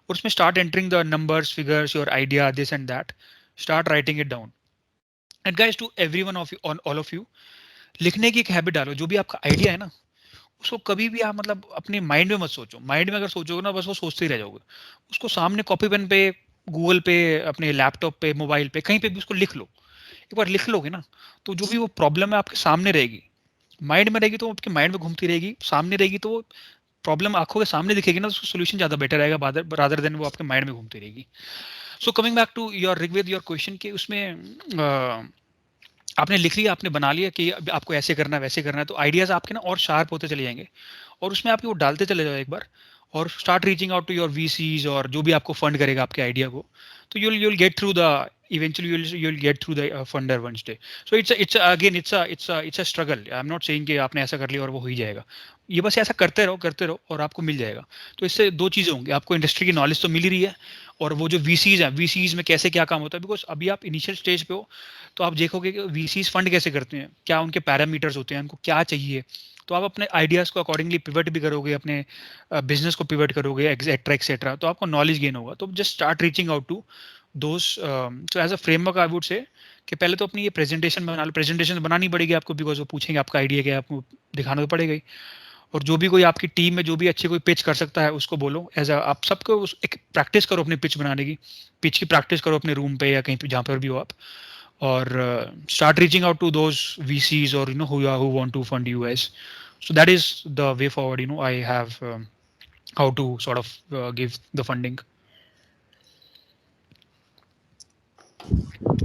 और उसमें start entering the numbers, figures, your idea, this and that, start writing it down. And guys, to everyone of you, all of you, लिखने की एक हैबिट डालो। जो भी आपका आइडिया है ना, उसको कभी भी आप मतलब अपने माइंड में मत सोचो। माइंड में अगर सोचोगे ना, बस वो सोचते ही रह जाओगे। उसको सामने कॉपी पेन पे, गूगल पे, अपने लैपटॉप पे, मोबाइल पे, कहीं पे भी उसको लिख लो। एक बार लिख लोगे ना, तो जो भी वो प्रॉब्लम है आपके सामने रहेगी, माइंड में रहेगी तो आपके माइंड में घूमती रहेगी, सामने रहेगी तो प्रॉब्लम आंखों के सामने दिखेगी ना, तो उसका सोल्यूशन ज्यादा बेटर आएगा रादर देन वो आपके माइंड में घूमती रहेगी। So coming back to your ऋग्वेद, योर क्वेश्चन के उसमें आपने लिख लिया, आपने बना लिया कि आपको ऐसे करना है वैसे करना है, तो आइडियाज आपके ना और शार्प होते चले जाएंगे, और उसमें आपके वो डालते चले जाओ एक बार, और start reaching out to your VCs और जो भी आपको फंड करेगा आपके आइडिया को। तो you'll get through the, eventually you'll get through the funder one day. So it's a struggle. I'm not saying कि आपने ऐसा कर लिया और वो हो ही जाएगा। ये बस ऐसा करते रहो और आपको मिल जाएगा। तो इससे दो चीज़ें होंगी, आपको इंडस्ट्री की नॉलेज तो मिल ही रही है, और वो जो वीसीज हैं, वीसीज में कैसे क्या काम होता है, बिकॉज अभी आप इनिशियल स्टेज पे हो, तो आप देखोगे कि वीसीज फंड कैसे करते हैं, क्या उनके पैरामीटर्स होते हैं, उनको क्या चाहिए। तो आप अपने आइडियाज़ को अकॉर्डिंगली पिवट भी करोगे, अपने बिजनेस को पिवट करोगे, एक्सेट्रा एक्सेट्रा, तो आपको नॉलेज गेन होगा। तो just start reaching out to those. So as a framework I would say कि पहले तो अपनी ये प्रेजेंटेशन बना लो। प्रेजेंटेशन बनानी पड़ेगी आपको, बिकॉज वो पूछेंगे आपका आइडिया क्या है, आपको दिखाना तो पड़ेगा ही। और जो भी कोई आपकी टीम में जो भी अच्छे कोई पिच कर सकता है उसको बोलो। एज आप सबको एक प्रैक्टिस करो अपनी पिच बनाने की, पिच की प्रैक्टिस करो अपने रूम पे या कहीं पे जहाँ पर भी हो आप, और start reaching out to those VCs और who want to fund you guys. So that is the way forward. I have how to sort of give the funding.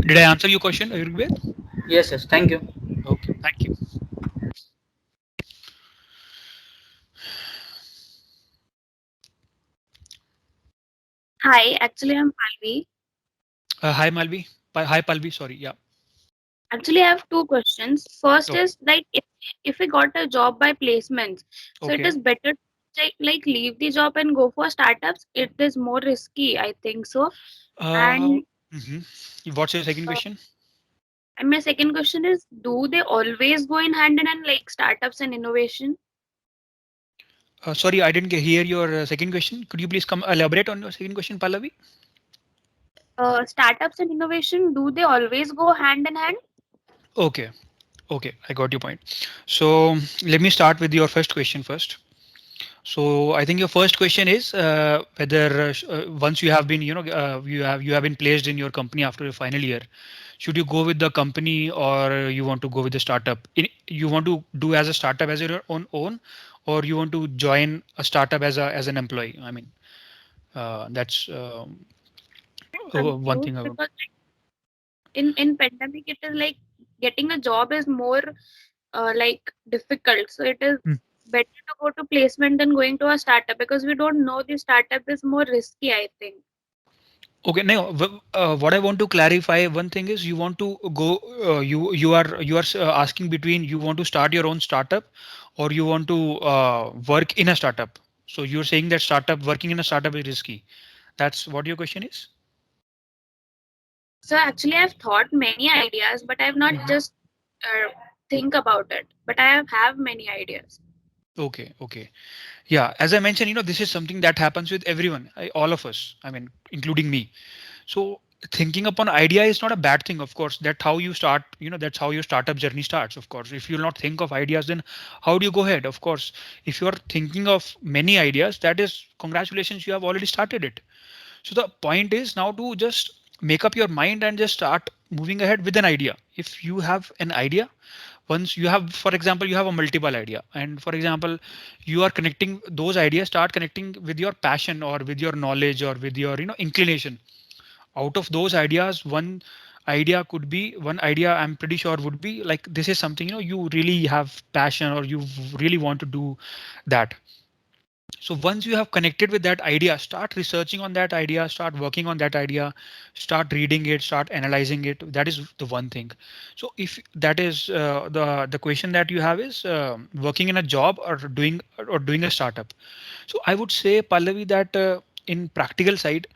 Did I answer your question, Ayurved? Yes, thank you. Okay, thank you. Hi, actually, I'm Palvi. Hi Malvi. Hi Palvi. Sorry. Yeah. Actually, I have two questions. First Okay. is like if we got a job by placements, so it Okay. is better to like leave the job and go for startups. It is more risky, I think so. And What's your second uh, question? and my second question is, do they always go in hand like startups and innovation? Sorry, I didn't hear your second question. Could you please elaborate on your second question, Pallavi? Startups and innovation, do they always go hand in hand? Okay. Okay, I got your point. So let me start with your first question first. So I think your first question is whether once you have been, you have been placed in your company after your final year, should you go with the company or you want to go with the startup? You want to do as a startup as your own, or you want to join a startup as an employee? I mean, that's one thing. Confused because in pandemic it is like getting a job is more like difficult, so it is Hmm. better to go to placement than going to a startup because we don't know the startup is more risky, I think. Okay, now what I want to clarify one thing is you want to go. You are asking between you want to start your own startup or you want to work in a startup. So you're saying that working in a startup is risky. That's what your question is. So actually, I've thought many ideas, but I've not Mhm. just think about it. But I have many ideas. Okay, okay. Yeah, as I mentioned, this is something that happens with everyone, all of us, I mean, including me. So thinking upon idea is not a bad thing, of course. That's how you start, that's how your startup journey starts, of course. If you'll not think of ideas, then how do you go ahead? Of course, if you're thinking of many ideas, that is congratulations, you have already started it. So the point is now to just make up your mind and just start moving ahead with an idea. If you have an idea, once you have, for example, you have a multiple idea, and for example, you are connecting those ideas, start connecting with your passion or with your knowledge or with your inclination. Out of those ideas, one idea I'm pretty sure would be like, this is something you really have passion or you really want to do that. So once you have connected with that idea, start researching on that idea, start working on that idea, start reading it, start analyzing it. That is the one thing. So if that is the question that you have is working in a job or doing a startup. So I would say, Pallavi, that in practical side,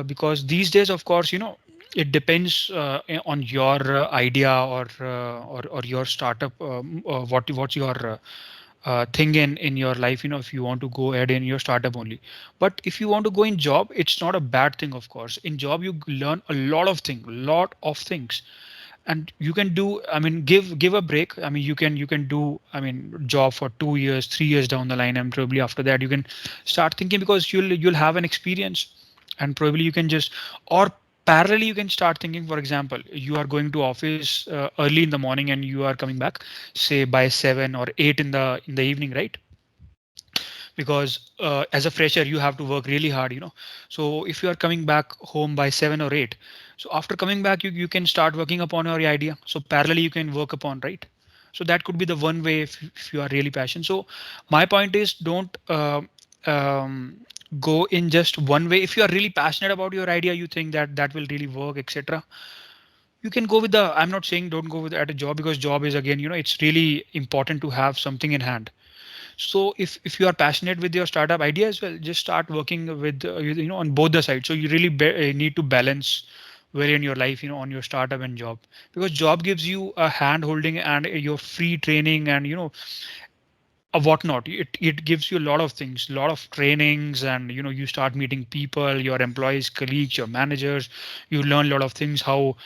because these days, of course, it depends on your idea or your startup. What's your thing in your life, if you want to go ahead in your startup only. But if you want to go in job, it's not a bad thing, of course. In job you learn a lot of things, and you can do, I mean, give a break. I mean, you can do, I mean, job for 2 years 3 years down the line, and probably after that you can start thinking, because you'll have an experience, and probably you can just, or parallelly you can start thinking. For example, you are going to office early in the morning and you are coming back say by 7 or 8 in the evening, right? Because as a fresher you have to work really hard, so if you are coming back home by 7 or 8, so after coming back you can start working upon your idea, so parallelly you can work upon, right? So that could be the one way, if you are really passionate. So my point is, don't um, go in just one way. If you are really passionate about your idea, you think that that will really work, etc., you can go with the, I'm not saying don't go with at a job, because job is, again, it's really important to have something in hand. So if you are passionate with your startup idea as well, just start working with on both the sides. So you really need to balance where in your life, on your startup and job, because job gives you a hand holding and your free training and a whatnot. It gives you a lot of things, a lot of trainings, and you start meeting people, your employees, colleagues, your managers. You learn a lot of things, how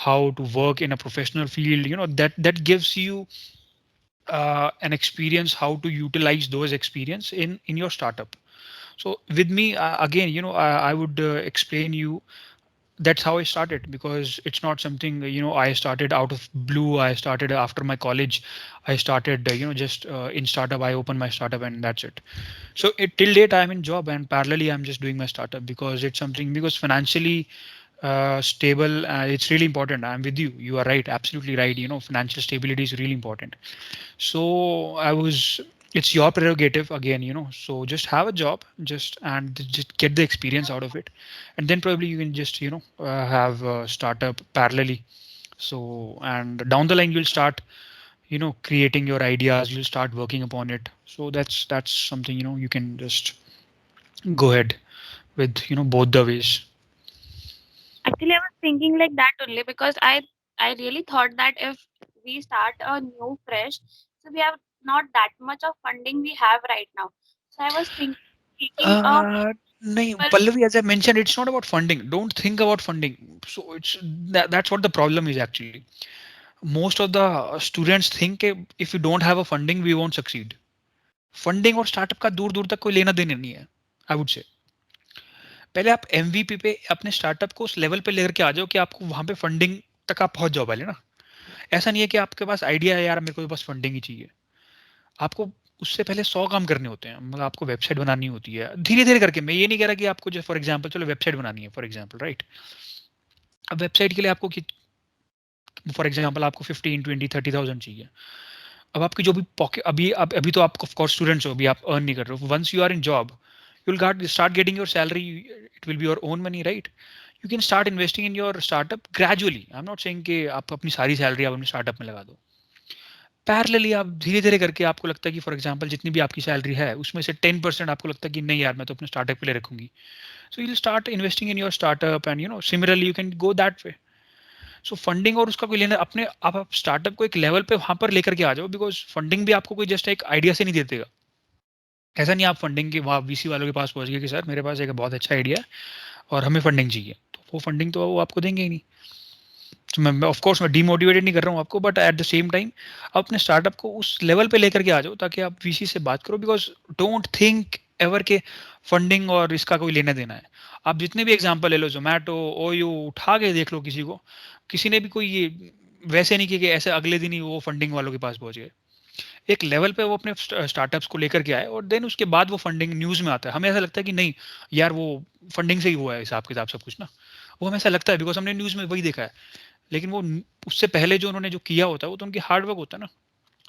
to work in a professional field. That gives you an experience, how to utilize those experience in your startup. So with me, again, I would explain you, that's how I started, because it's not something, I started out of blue. I started after my college. I started just in startup. I opened my startup and that's it. So till date I'm in job, and parallelly I'm just doing my startup, because it's something, because financially stable, it's really important. I'm with you, you are right, absolutely right. Financial stability is really important. So it's your prerogative, again, so just have a job, just get the experience out of it, and then probably you can just have a startup parallelly. So, and down the line you'll start creating your ideas, you'll start working upon it. So that's something, you can just go ahead with both the ways. Actually, I was thinking like that only because I really thought that if we start a new fresh, so we have not that much of funding we have right now. So I was thinking taking a No, well, Pallavi, as I mentioned, it's not about funding. Don't think about funding. So that's what the problem is actually. Most of the students think if we don't have a funding, we won't succeed. Funding और startup का दूर दूर तक कोई लेना देना नहीं है, आई वुड से। पहले आप एमवीपी पे अपने स्टार्टअप को उस लेवल पे लेकर के आ जाओ कि आपको वहां पे फंडिंग तक आप पहुंच जाओ पहले ना। ऐसा नहीं है कि आपके पास आइडिया है, यार मेरे को बस फंडिंग ही चाहिए। आपको उससे पहले 100 काम करने होते हैं। मतलब आपको वेबसाइट बनानी होती है धीरे धीरे करके। मैं ये नहीं कह रहा कि आपको जो फॉर एग्जाम्पल, चलो वेबसाइट बनानी है फॉर एग्जाम्पल, राइट? अब वेबसाइट के लिए आपको फॉर एग्जाम्पल आपको 15, 20, 30,000 चाहिए। अब आपकी जो भी पॉकेट, अभी तो आप ऑफ कोर्स स्टूडेंट्स हो, अभी आप अर्न नहीं कर रहे हो। Once you are in job, you will start getting your salary. It will be your own money, right? You can start investing in your startup gradually. I'm not saying कि आप अपनी सारी सैलरी आप अपने स्टार्टअप में लगा दो। Parallelly आप धीरे धीरे करके आपको लगता है कि फॉर एग्जांपल जितनी भी आपकी सैलरी है उसमें से 10% आपको लगता है कि नहीं यार मैं तो अपने स्टार्टअप के लिए रखूंगी, so you will start investing in your startup and similarly you can go that way. So funding और उसका कोई लेना अपने आप स्टार्टअप को एक लेवल पे वहां पर लेकर के आ जाओ, बिकॉज फंडिंग भी आपको कोई जस्ट एक आइडिया से नहीं देतेगा. ऐसा नहीं आप फंडिंग के वहाँ वीसी वालों के पास पहुंच गए कि सर मेरे पास एक बहुत अच्छा आइडिया है और हमें फंडिंग चाहिए, तो वो फंडिंग तो वो आपको देंगे ही नहीं. तो मैं ऑफ कोर्स मैं डीमोटिवेटेड नहीं कर रहा हूँ आपको, but at the same time आप अपने स्टार्टअप को उस लेवल पे लेकर के आ जाओ ताकि आप वीसी से बात करो, बिकॉज डोंट थिंक एवर के फंडिंग और इसका कोई लेना देना है. आप जितने भी एग्जांपल ले लो, जोमेटो, ओयो, उठा के देख लो किसी को, किसी ने भी कोई ये वैसे नहीं किया कि ऐसे अगले दिन ही वो फंडिंग वालों के पास पहुंच गए. एक लेवल पे वो अपने स्टार्टअप्स को लेकर के आए और देन उसके बाद वो फंडिंग न्यूज़ में आता है. हमें ऐसा लगता है कि नहीं यार वो फंडिंग से ही हुआ है हिसाब किताब सब कुछ ना, वो हमें ऐसा लगता है बिकॉज हमने न्यूज़ में वही देखा है. लेकिन वो उससे पहले जो उन्होंने जो किया होता है वो तो उनकी हार्ड वर्क होता है ना,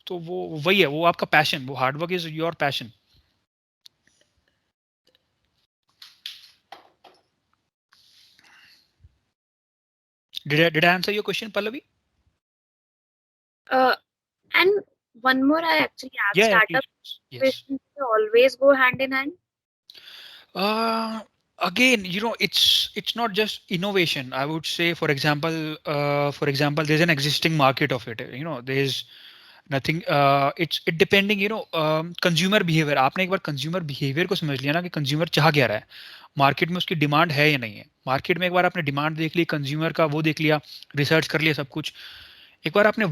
तो वो वही है, वो आपका पैशन, वो hard work is your passion. Did I answer your question, Pallavi? And one more I actually asked, Yeah, startup please. Yes. innovation always go hand in hand? Again, it's not just innovation. I would say, for example, there's an existing market of it. There's nothing. It depending. Consumer behavior. आपने एक बार consumer behavior को समझ लिया ना कि consumer चाह क्या रहा है, मार्केट में उसकी डिमांड है या नहीं है. मार्केट में एक बार आपने डिमांड देख ली, कंज्यूमर का वो देख लिया, रिसर्च कर लिया सब कुछ. एक बार आपने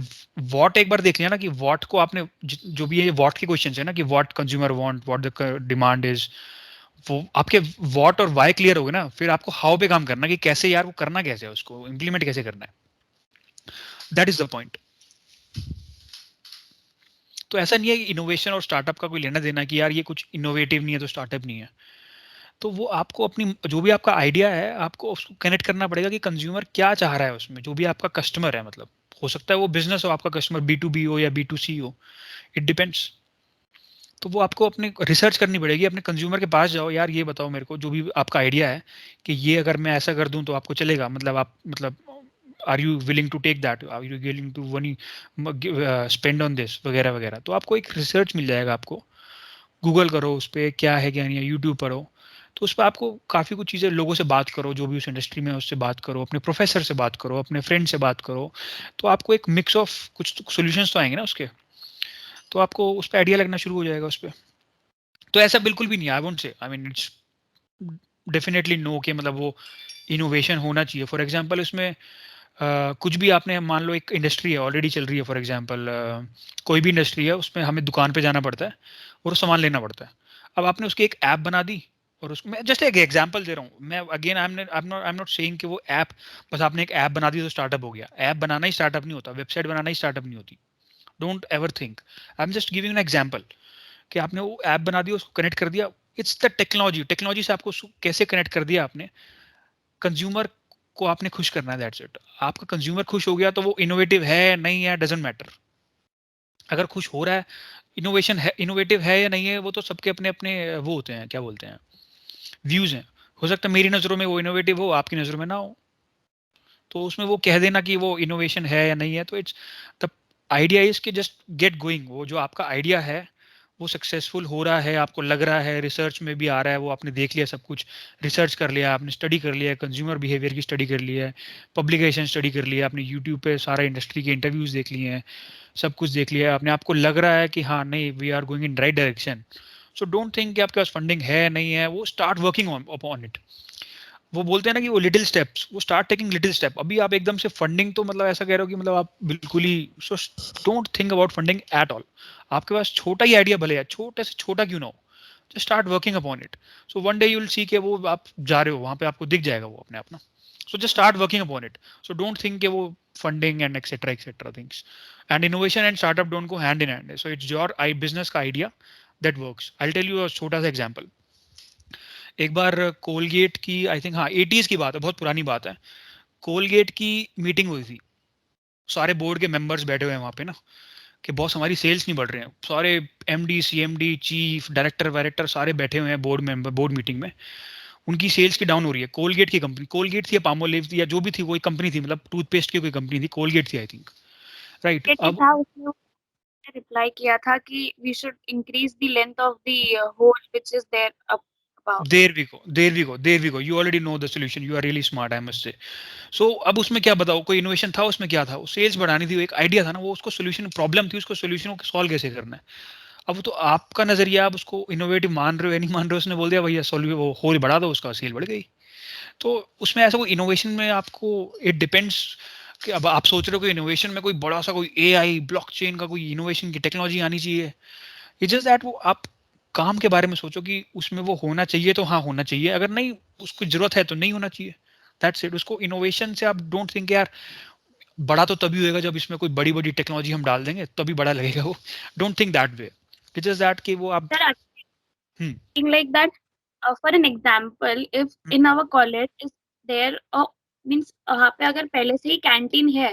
वॉट एक बार देख लिया ना कि वॉट को आपने जो भी ये वॉट के क्वेश्चन है ना कि what consumer want, what the demand is, वो आपके वॉट और वाई क्लियर हो गए ना, फिर आपको हाउ पे काम करना कि कैसे यार वो करना कैसे है, उसको इम्प्लीमेंट कैसे करना है. That is the point. तो ऐसा नहीं है कि इनोवेशन और स्टार्टअप का कोई लेना देना कि यार ये कुछ इनोवेटिव नहीं है तो स्टार्टअप नहीं है. तो वो आपको अपनी जो भी आपका आइडिया है आपको उसको कनेक्ट करना पड़ेगा कि कंज्यूमर क्या चाह रहा है उसमें, जो भी आपका कस्टमर है. मतलब हो सकता है वो बिजनेस हो, आपका कस्टमर B2B हो या B2C हो, इट डिपेंड्स. तो वो आपको अपने रिसर्च करनी पड़ेगी, अपने कंज्यूमर के पास जाओ, यार ये बताओ मेरे को जो भी आपका आइडिया है कि ये अगर मैं ऐसा कर दूं तो आपको चलेगा, मतलब आप मतलब are you willing to take that, are you willing to money spend on this वगैरह वगैरह. तो आपको एक रिसर्च मिल जाएगा, आपको गूगल करो उस पर क्या है क्या नहीं है, यूट्यूब पढ़ो, तो उस पर आपको काफ़ी कुछ चीज़ें, लोगों से बात करो जो भी उस इंडस्ट्री में है उससे बात करो, अपने प्रोफेसर से बात करो, अपने फ्रेंड से बात करो, तो आपको एक मिक्स ऑफ कुछ सोल्यूशंस तो आएंगे ना उसके, तो आपको उस पर आइडिया लगना शुरू हो जाएगा उस पर. तो ऐसा बिल्कुल भी नहीं, I won't say, I mean it's definitely no कि मतलब वो इनोवेशन होना चाहिए. फॉर एग्जांपल उसमें कुछ भी आपने मान लो एक इंडस्ट्री है ऑलरेडी चल रही है, फॉर एग्जांपल कोई भी इंडस्ट्री है, उसमें हमें दुकान पे जाना पड़ता है और सामान लेना पड़ता है. अब आपने उसकी एक ऐप बना दी और उसको, मैं जस्ट एक एग्जांपल दे रहा हूँ, मैं again I am not saying कि वो ऐप, बस आपने एक ऐप बना दी तो स्टार्टअप हो गया. ऐप बनाना ही स्टार्टअप नहीं होता, वेबसाइट बनाना ही स्टार्टअप नहीं होती. Don't ever think, I am just giving an example कि आपने वो ऐप बना दी, उसको कनेक्ट कर दिया. इट्स द टेक्नोलॉजी से आपको कैसे कनेक्ट कर दिया आपने, कंज्यूमर को आपने खुश करना है, दैट्स इट. आपका कंज्यूमर खुश हो गया तो वो इनोवेटिव है नहीं है डजंट मैटर. अगर खुश हो रहा है, इनोवेशन है, इनोवेटिव है या नहीं है, वो तो सबके अपने अपने वो होते हैं, क्या बोलते हैं, व्यूज हैं. हो सकता है मेरी नज़रों में वो इनोवेटिव हो, आपकी नज़रों में ना हो, तो उसमें वो कह देना कि वो इनोवेशन है या नहीं है. तो इट्स द आइडिया इज कि जस्ट गेट गोइंग. वो जो आपका आइडिया है वो सक्सेसफुल हो रहा है, आपको लग रहा है, रिसर्च में भी आ रहा है, वो आपने देख लिया सब कुछ, रिसर्च कर लिया आपने, स्टडी कर लिया, कंज्यूमर बिहेवियर की स्टडी कर लिया है, पब्लिकेशन स्टडी कर लिया आपने, यूट्यूब पे सारा इंडस्ट्री के इंटरव्यूज देख लिए हैं, सब कुछ देख लिया है आपने, आपको लग रहा है कि हाँ नहीं we are going in right direction. So don't think कि आपके पास फंडिंग है नहीं है, वो स्टार्ट वर्किंग ऑन इट. वो बोलते हैं ना कि वो लिटिल स्टेप्स, वो स्टार्ट टेकिंग लिटिल स्टेप. अभी आप एकदम से फंडिंग तो मतलब ऐसा कह रहे हो कि मतलब आप बिल्कुल ही, so don't think about funding at all. आपके पास छोटा ही आइडिया भले है, छोटे से छोटा क्यों ना हो, just start working upon it. So one day you will see कि वो आप जा रहे हो वहां पे, आपको दिख जाएगा वो अपने आप ना. So just start working upon it. So don't think कि वो funding and etcetera things, and innovation and startup don't go hand in hand. So it's your business का idea that works. I will tell you a छोटा सा example. एक बार Colgate की, I think हाँ 80s की बात है, बहुत पुरानी बात है, कोलगेट की मीटिंग हुई थी, सारे बोर्ड के मेंबर्स बैठे हुए हैं वहाँ पे ना, कि बॉस हमारी सेल्स नहीं बढ़ रहे हैं. सारे MD CMD चीफ डायरेक्टर वायरेक्टर सारे बैठे हुए हैं बोर्ड मेंबर, बोर्ड मीटिंग में. उनकी सेल्स की डाउन हो रही है. कोलगेट की कंपनी, कोलगेट थी या पामोलिव थी या जो भी थी, कोई कंपनी थी, मतलब टूथपेस्ट की कोई कंपनी थी, कोलगेट थी आई थिंक, राइट. अब रिप्लाई किया था कि we should increase the length of the hole which is there up above. There we go. You already know the solution. You are really smart, I must say. So अब उसमें क्या बताओ, कोई innovation था उसमें? क्या था? सेल्स बढ़ानी थी, एक आइडिया था ना, वो उसको सोल्यूशन, प्रॉब्लम थी, उसको सोल्यूशन को सॉल्व कैसे करना है। अब तो आपका नजरिया, आप उसको इनोवेटिव मान रहे हो या नहीं मान रहे हो, उसने बोल दिया भैया सॉल्व, वो होल बढ़ा दो, उसका सेल बढ़ गई। तो उसमें ऐसा कोई इनोवेशन में आपको, इट डिपेंड्स कि अब आप सोच रहे हो कि इनोवेशन में कोई बड़ा सा कोई एआई ब्लॉकचेन का कोई इनोवेशन की टेक्नोलॉजी आनी चाहिए। इट्स जस्ट दैट वो आप काम के बारे में सोचो कि उसमें वो होना चाहिए तो हाँ होना चाहिए, अगर नहीं उसको जरूरत है तो नहीं होना चाहिए। That's it. उसको इनोवेशन से आप डोंट थिंक यार बड़ा तो तभी होएगा जब इसमें कोई बड़ी बड़ी टेक्नोलॉजी हम डाल देंगे तभी बड़ा लगेगा वो। Don't think that way. It's just that कि वो आप Sir, actually hmm thinking like that. For an example, if in our college is there means वहाँ पे अगर पहले से ही कैंटीन है,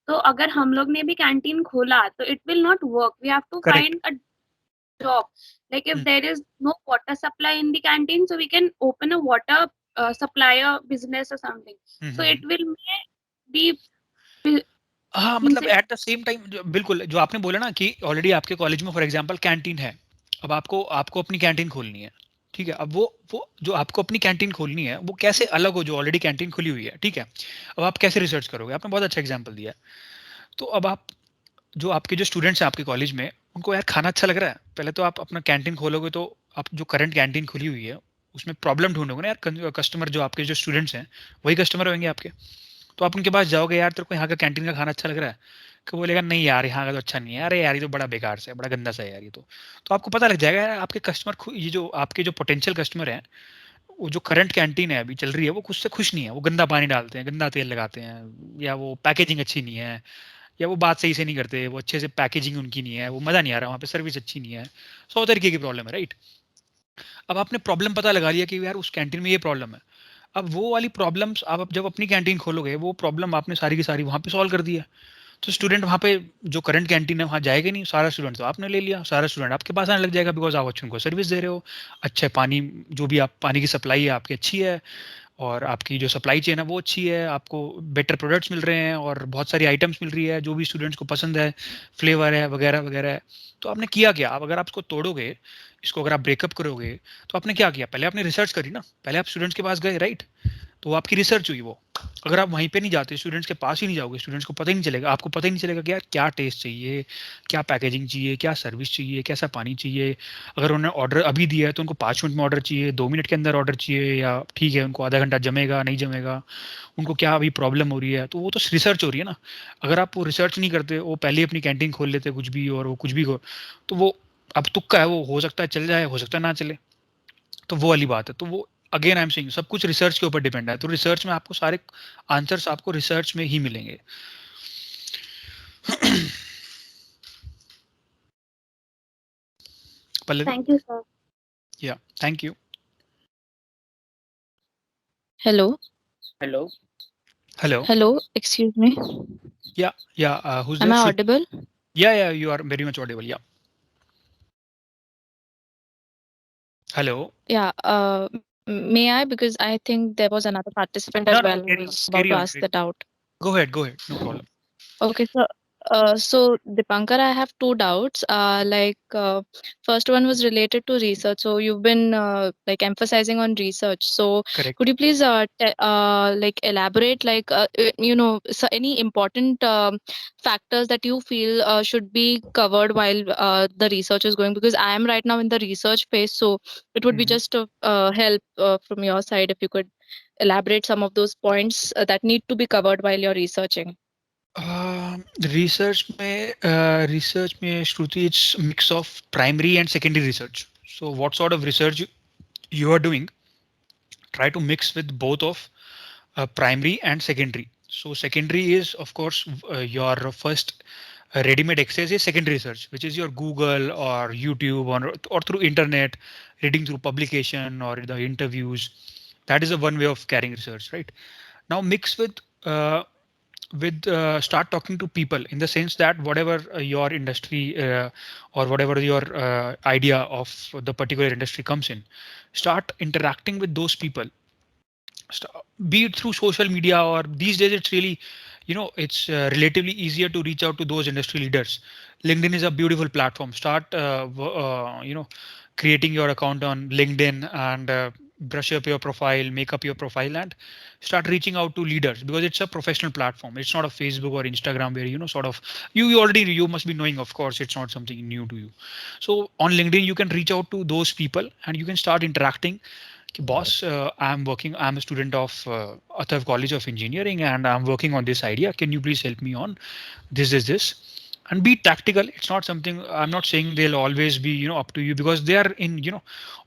तो अगर हम लोग ने भी कैंटीन खोला तो it will not work. We have to correct. find a job. Like if there is no water supply in the canteen, so we can open a water supplier business or something. So it will be हाँ means मतलब at the same time बिल्कुल जो आपने बोला ना कि already आपके college में फॉर एग्जांपल कैंटीन है, अब आपको आपको अपनी कैंटीन खोलनी है, ठीक है। अब वो जो आपको अपनी कैंटीन खोलनी है वो कैसे अलग हो जो ऑलरेडी कैंटीन खुली हुई है, ठीक है। अब आप कैसे रिसर्च करोगे? आपने बहुत अच्छा एग्जांपल दिया। तो अब आप जो आपके जो स्टूडेंट्स हैं आपके कॉलेज में, उनको यार खाना अच्छा लग रहा है, पहले तो आप अपना कैंटीन खोलोगे तो आप जो करंट कैंटीन खुली हुई है उसमें प्रॉब्लम ढूंढोगे ना यार। कस्टमर जो आपके जो स्टूडेंट्स हैं वही कस्टमर होंगे आपके। तो आप उनके पास जाओगे, यार तेरे को यहाँ का कैंटीन का खाना अच्छा लग रहा है? कि वो बोलेगा नहीं यार यहाँ का तो अच्छा नहीं है, अरे यार ये तो बड़ा बेकार सा है, बड़ा गंदा सा है यार ये तो आपको पता लग जाएगा यार आपके कस्टमर, ये जो आपके जो पोटेंशियल कस्टमर हैं, वो जो करंट कैंटीन है अभी चल रही है वो कुछ से खुश नहीं है, वो गंदा पानी डालते हैं, गंदा तेल लगाते हैं, या वो पैकेजिंग अच्छी नहीं है, या वो बात सही से नहीं करते, वो अच्छे से पैकेजिंग उनकी नहीं है, वो मज़ा नहीं आ रहा, वहाँ पे सर्विस अच्छी नहीं है, 100 तरीके की प्रॉब्लम है, राइट। अब आपने प्रॉब्लम पता लगा लिया कि यार उस कैंटीन में ये प्रॉब्लम है। अब वो वाली प्रॉब्लम्स आप जब अपनी कैंटीन खोलोगे वो प्रॉब्लम आपने सारी की सारी वहाँ पे सॉल्व कर दी है। तो स्टूडेंट वहाँ पे जो करंट कैंटीन है वहाँ जाएगा नहीं, सारा स्टूडेंट तो आपने ले लिया, सारा स्टूडेंट आपके पास आने लग जाएगा बिकॉज आप अच्छे उनको सर्विस दे रहे हो, अच्छा पानी जो भी आप पानी की सप्लाई है आपकी अच्छी है, और आपकी जो सप्लाई चेन है वो अच्छी है, आपको बेटर प्रोडक्ट्स मिल रहे हैं और बहुत सारी आइटम्स मिल रही है जो भी स्टूडेंट्स को पसंद है, फ्लेवर है वगैरह वगैरह है। तो आपने किया क्या? अब अगर आप इसको तोड़ोगे, इसको अगर आप ब्रेकअप करोगे, तो आपने क्या किया? पहले आपने रिसर्च करी ना, पहले आप स्टूडेंट्स के पास गए, राइट। तो वो आपकी रिसर्च हुई। वो अगर आप वहीं पे नहीं जाते, स्टूडेंट्स के पास ही नहीं जाओगे, स्टूडेंट्स को पता ही नहीं चलेगा, आपको पता ही नहीं चलेगा कि यार क्या टेस्ट चाहिए, क्या पैकेजिंग चाहिए, क्या सर्विस चाहिए, कैसा पानी चाहिए। अगर उन्होंने ऑर्डर अभी दिया है तो उनको 5 मिनट में ऑर्डर चाहिए, 2 मिनट के अंदर ऑर्डर चाहिए, या ठीक है उनको आधा घंटा जमेगा नहीं जमेगा, उनको क्या अभी प्रॉब्लम हो रही है, तो वो तो रिसर्च हो रही है ना। अगर आप वो रिसर्च नहीं करते, वो पहले ही अपनी कैंटीन खोल लेते कुछ भी, और वो कुछ भी हो, तो वो अब तुक्का है, वो हो सकता है चल जाए, हो सकता है ना चले। तो वो वाली बात है। तो वो अगेन आई एम सेइंग सब कुछ रिसर्च के ऊपर डिपेंड है। तो रिसर्च में आपको सारे आंसर्स आपको रिसर्च में ही मिलेंगे। Pallavi, Thank you, sir. या thank you. Hello, Hello. Hello, hello, excuse me. या who's Am I there? audible? Yeah, you are very much audible. Yeah. Hello. Yeah, may I? Because I think there was another participant No, as no, well who carry on, was about carry to on. ask the doubt. Go ahead, no problem. Okay, so Dipankar, I have two doubts. First one was related to research. So you've been like emphasizing on research. So Correct. could you please like elaborate so any important factors that you feel should be covered while the research is going? Because I am right now in the research phase, so it would be Mhm. just help from your side if you could elaborate some of those points that need to be covered while you're researching. Research में Shruti, it's mix of primary and secondary research. So what sort of research you are doing, try to mix with both of primary and secondary. So secondary is of course your first ready-made access is secondary research, which is your Google or YouTube or through internet, reading through publication or the interviews. That is a one way of carrying research, right? Now mix with start talking to people, in the sense that whatever your industry or whatever your idea of the particular industry comes in, start interacting with those people, be it through social media, or these days it's really it's relatively easier to reach out to those industry leaders. LinkedIn is a beautiful platform. Start creating your account on LinkedIn and brush up your profile, make up your profile, and start reaching out to leaders, because it's a professional platform. It's not a Facebook or Instagram where sort of you must be knowing. Of course, it's not something new to you. So on LinkedIn you can reach out to those people and you can start interacting. Boss, I'm a student of Athav College of Engineering and I'm working on this idea. Can you please help me on this? And be tactical. It's not something, I'm not saying they'll always be up to you, because they are in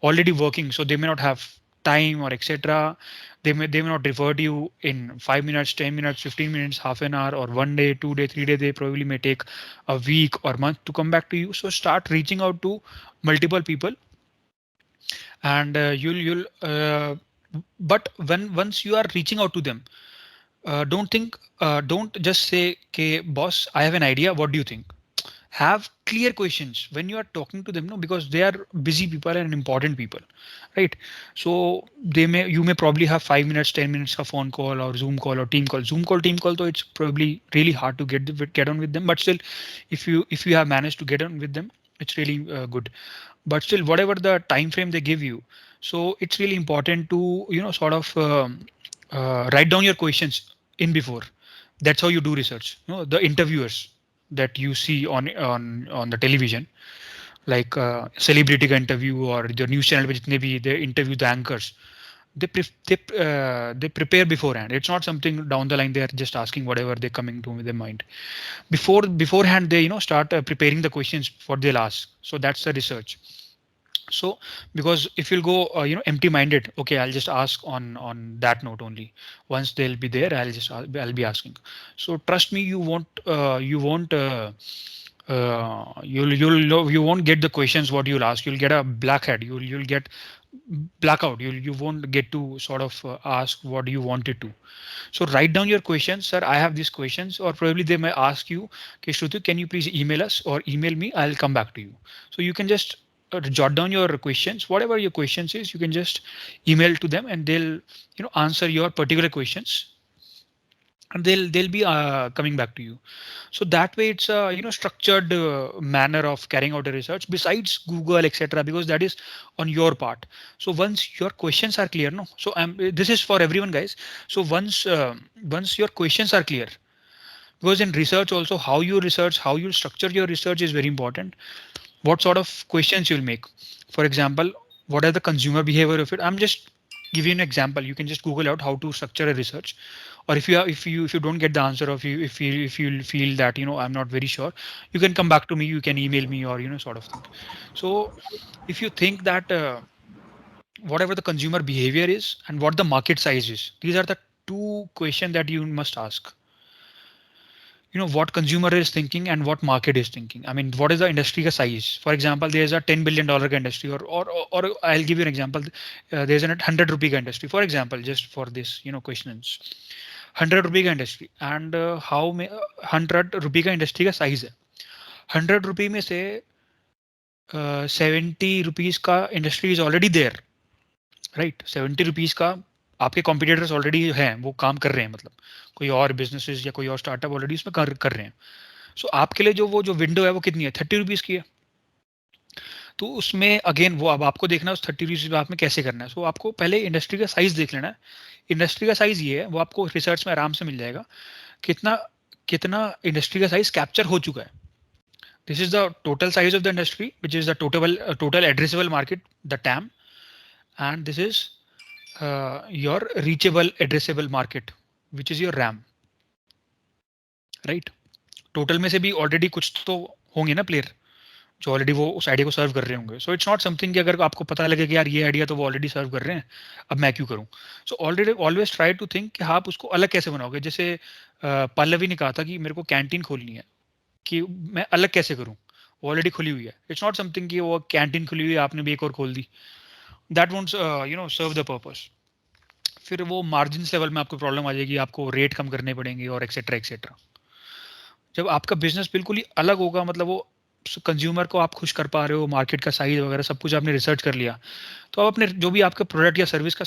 already working, so they may not have time or etc. They may not revert you in 5 minutes, 10 minutes, 15 minutes, half an hour, or 1 day, 2 day, 3 day. They probably may take a week or month to come back to you. So start reaching out to multiple people, and you'll but once you are reaching out to them, don't just say, okay boss, I have an idea, what do you think? Have clear questions when you are talking to them, no, because they are busy people and important people, right? So you may probably have 5 minutes, 10 minutes of phone call or Zoom call or team call, so it's probably really hard to get on with them. But still, if you have managed to get on with them, it's really good. But still, whatever the time frame they give you, so it's really important to sort of write down your questions in before. That's how you do research. The interviewers that you see on the television, like celebrity का interview or the news channel पे जितने भी they interview the anchors, they prepare beforehand. It's not something down the line they are just asking whatever they coming to their mind. Beforehand they start preparing the questions what they'll ask. So that's the research. So because if you'll go empty minded, okay, I'll just ask on that note only. Once they'll be there, I'll be asking. So trust me, you won't you won't get the questions what you'll ask. You'll get a blackhead. You'll get blackout. You won't get to sort of ask what you wanted to. So write down your questions, sir. I have these questions, or probably they may ask you, okay, Shruti, can you please email us or email me? I'll come back to you. So you can just jot down your questions, whatever your questions is, you can just email to them and they'll answer your particular questions, and they'll be coming back to you. So that way it's a structured manner of carrying out a research besides Google etc, because that is on your part. So once your questions are clear, no, so this is for everyone guys. So once your questions are clear, because in research also how you research, how you structure your research is very important. What sort of questions you'll make? For example, what are the consumer behavior of it? I'm just giving you an example. You can just Google out how to structure a research, or if you don't get the answer, of you if you feel that I'm not very sure, you can come back to me. You can email me or sort of thing. So if you think that whatever the consumer behavior is and what the market size is, these are the two questions that you must ask. What consumer is thinking and what market is thinking. I mean, what is the industry size? For example, there's a $10 billion industry, or I'll give you an example. There's a 100 rupee industry, for example, just for this, questions. 100 rupee industry, and how 100 rupee industry का size है. 100 rupee में से 70 rupees का industry is already there, right? 70 rupees का आपके competitors already हैं, वो काम कर रहे हैं, मतलब कोई और बिजनेसेस या कोई और स्टार्टअप ऑलरेडी उसमें कर रहे हैं. सो आपके लिए जो विंडो है वो कितनी है? 30 रुपीज की है. तो उसमें अगेन वो अब आपको देखना है उस 30 रुपीज में कैसे करना है. सो आपको पहले इंडस्ट्री का साइज देख लेना है. इंडस्ट्री का साइज ये है, वो आपको रिसर्च में आराम से मिल जाएगा, कितना इंडस्ट्री का साइज कैप्चर हो चुका है. This is the total size of the industry which is the total addressable market, the time, and this is your reachable addressable market, which is your RAM, right? Total में से भी already कुछ तो होंगे ना प्लेयर जो already वो उस आइडिया को सर्व कर रहे होंगे. सो इट्स नॉट समथिंग कि अगर आपको पता लगे कि यार ये आइडिया तो वो ऑलरेडी सर्व कर रहे हैं, अब मैं क्यों करूं. So already always try to think कि आप उसको अलग कैसे बनाओगे. जैसे पल्लवी ने कहा था कि मेरे को कैंटीन खोलनी है, कि मैं अलग कैसे करूं, वो ऑलरेडी खुली हुई है. इट्स नॉट समथिंग कि वो कैंटीन खुली हुई है, आपने भी एक और खोल दी. That won't serve the purpose. फिर वो मार्जिन्स लेवल में आपको प्रॉब्लम आ जाएगी, आपको रेट कम करने पड़ेंगे और एक्सेट्रा एक्सेट्रा. जब आपका बिजनेस बिल्कुल ही अलग होगा, मतलब वो कंज्यूमर को आप खुश कर पा रहे हो, मार्केट का साइज वगैरह सब कुछ आपने रिसर्च कर लिया, तो आप अपने जो भी आपके प्रोडक्ट या सर्विस का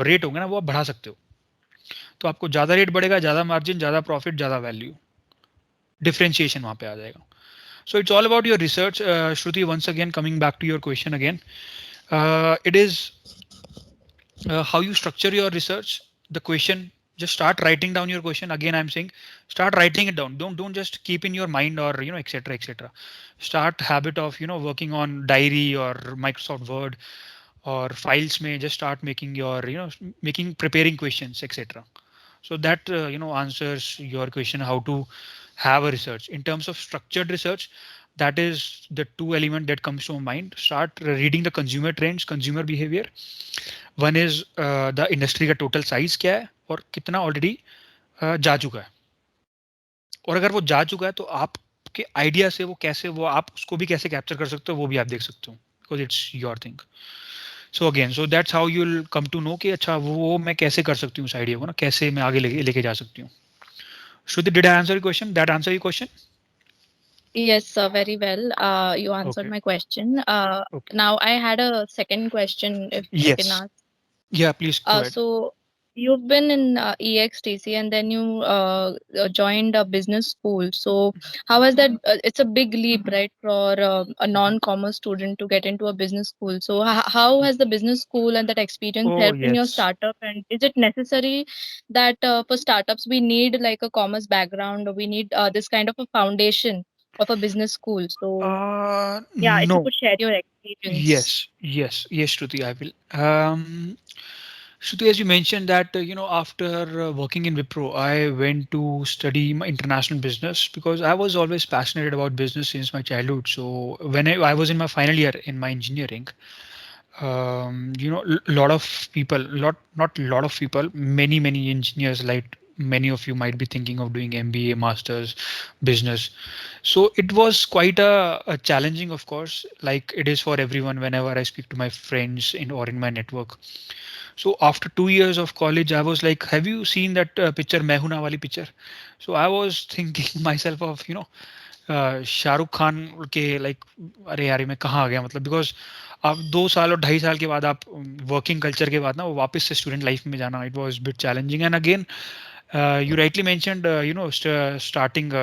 रेट होगा ना, वो आप बढ़ा सकते हो. तो आपको ज़्यादा रेट बढ़ेगा, ज़्यादा मार्जिन, ज़्यादा प्रॉफिट, ज़्यादा वैल्यू, डिफरेंशिएशन वहाँ पे आ जाएगा. So it's all about your research. Shruti, once again, coming back to your question again, it is how you structure your research. The question, just start writing down your question. Again, I'm saying, start writing it down. Don't just keep in your mind or etc etc. Start habit of working on diary or Microsoft Word or files. May just start making your making preparing questions etc. So that answers your question how to have a research in terms of structured research. That is the two element that comes to mind. Start reading the consumer trends, consumer behavior. One is the industry का total size क्या है और कितना already जा चुका है. और अगर वो जा चुका है तो आपके आइडिया से वो कैसे वो आप उसको भी कैसे कैप्चर कर सकते हो वो भी आप देख सकते हो, because it's your thing. So again, so that's how you'll come to know कि अच्छा वो मैं कैसे कर सकती हूँ उस आइडिया को ना, कैसे मैं आगे लेके जा सकती हूँ. Shruti, did I answer your question? That answer your question? Yes, sir, very well. You answered Okay. my question. Okay. Now I had a second question, if I can Yes. ask. Yeah, please go ahead. So you've been in EXTC and then you joined a business school. So how has that? It's a big leap, right, for a non-commerce student to get into a business school. So how has the business school and that experience Oh helped in your yes. startup? And is it necessary that for startups we need like a commerce background, or we need this kind of a foundation of a business school? So yeah, if you No. could share your experience. Yes, Shruti, I will. Shruti, as you mentioned that after working in Wipro, I went to study my international business because I was always passionate about business since my childhood. So when I was in my final year in my engineering, lot of people, not a lot of people, many engineers like many of you might be thinking of doing MBA, masters, business. So it was quite a challenging, of course, like it is for everyone whenever I speak to my friends in or in my network. So after 2 years of college, I was like, have you seen that picture, Main Hoon Na wali picture? So I was thinking myself of, Shahrukh Khan के like अरे यार ये मैं कहाँ आ गया मतलब, because आप 2 साल और 2.5 साल के बाद आप वर्किंग कल्चर के बाद ना वो वापस से स्टूडेंट लाइफ में जाना, it was bit challenging. And again you rightly mentioned starting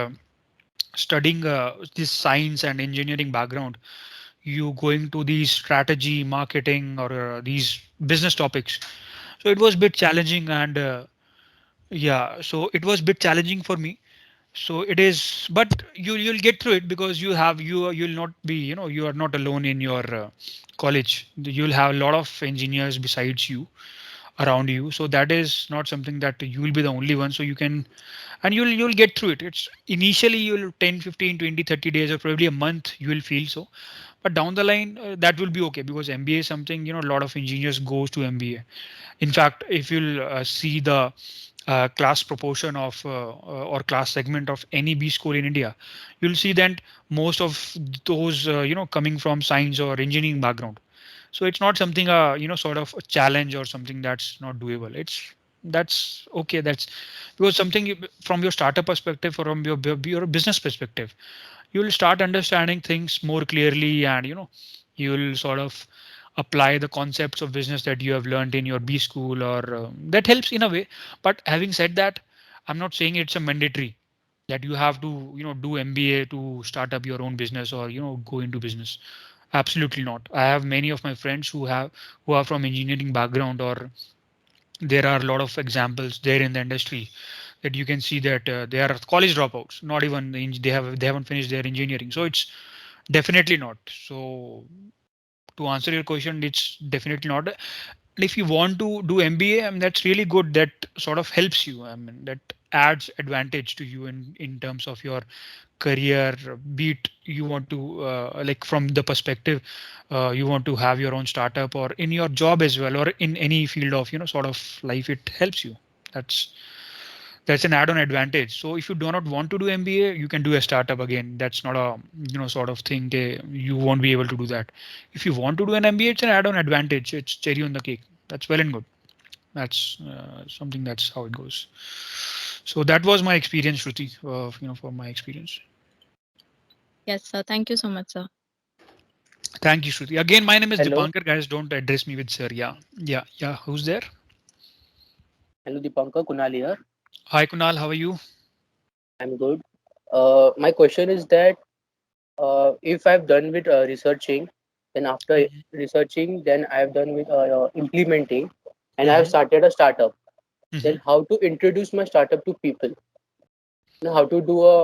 studying this science and engineering background, you going to these strategy marketing or these business topics, so it was a bit challenging. And yeah, so it was a bit challenging for me. So it is, but you'll get through it because you'll not be, you are not alone in your college. You'll have a lot of engineers besides you around you, so that is not something that you will be the only one. So you can, and you'll get through it. It's initially you'll 10, 15, 20, 30 days or probably a month you will feel so, but down the line that will be okay, because MBA is something, a lot of engineers goes to MBA. In fact, if you'll see the class proportion of or class segment of any B school in India, you'll see that most of those coming from science or engineering background. So it's not something sort of a challenge or something that's not doable. That's okay. That's because something from your startup perspective, from your business perspective, you'll start understanding things more clearly, and you'll sort of apply the concepts of business that you have learned in your B school, or that helps in a way. But having said that, I'm not saying it's a mandatory that you have to do MBA to start up your own business or go into business. Absolutely not. I have many of my friends who are from engineering background, or there are a lot of examples there in the industry that you can see that they are college dropouts, not even they haven't finished their engineering. So it's definitely not. So to answer your question, it's definitely not. And if you want to do MBA, I mean, that's really good. That sort of helps you. I mean, that adds advantage to you in terms of your career. Be it you want to like from the perspective you want to have your own startup, or in your job as well, or in any field of sort of life, it helps you. That's that's an add-on advantage. So if you do not want to do MBA, you can do a startup. Again, that's not a sort of thing you won't be able to do that. If you want to do an MBA, it's an add-on advantage. It's cherry on the cake. That's well and good. That's something, that's how it goes. So that was my experience, Shruti. For my experience. Yes, sir. Thank you so much, sir. Thank you, Shruti. Again, my name is Hello. Dipankar. Guys, don't address me with sir. Yeah. Who's there? Hello, Dipankar. Kunal here. Hi Kunal, how are you? I'm good. My question is that if I've done with researching, then after Mhm. researching, then I've done with implementing, and I've Mhm. started a startup. Mhm. Then how to introduce my startup to people? How to do a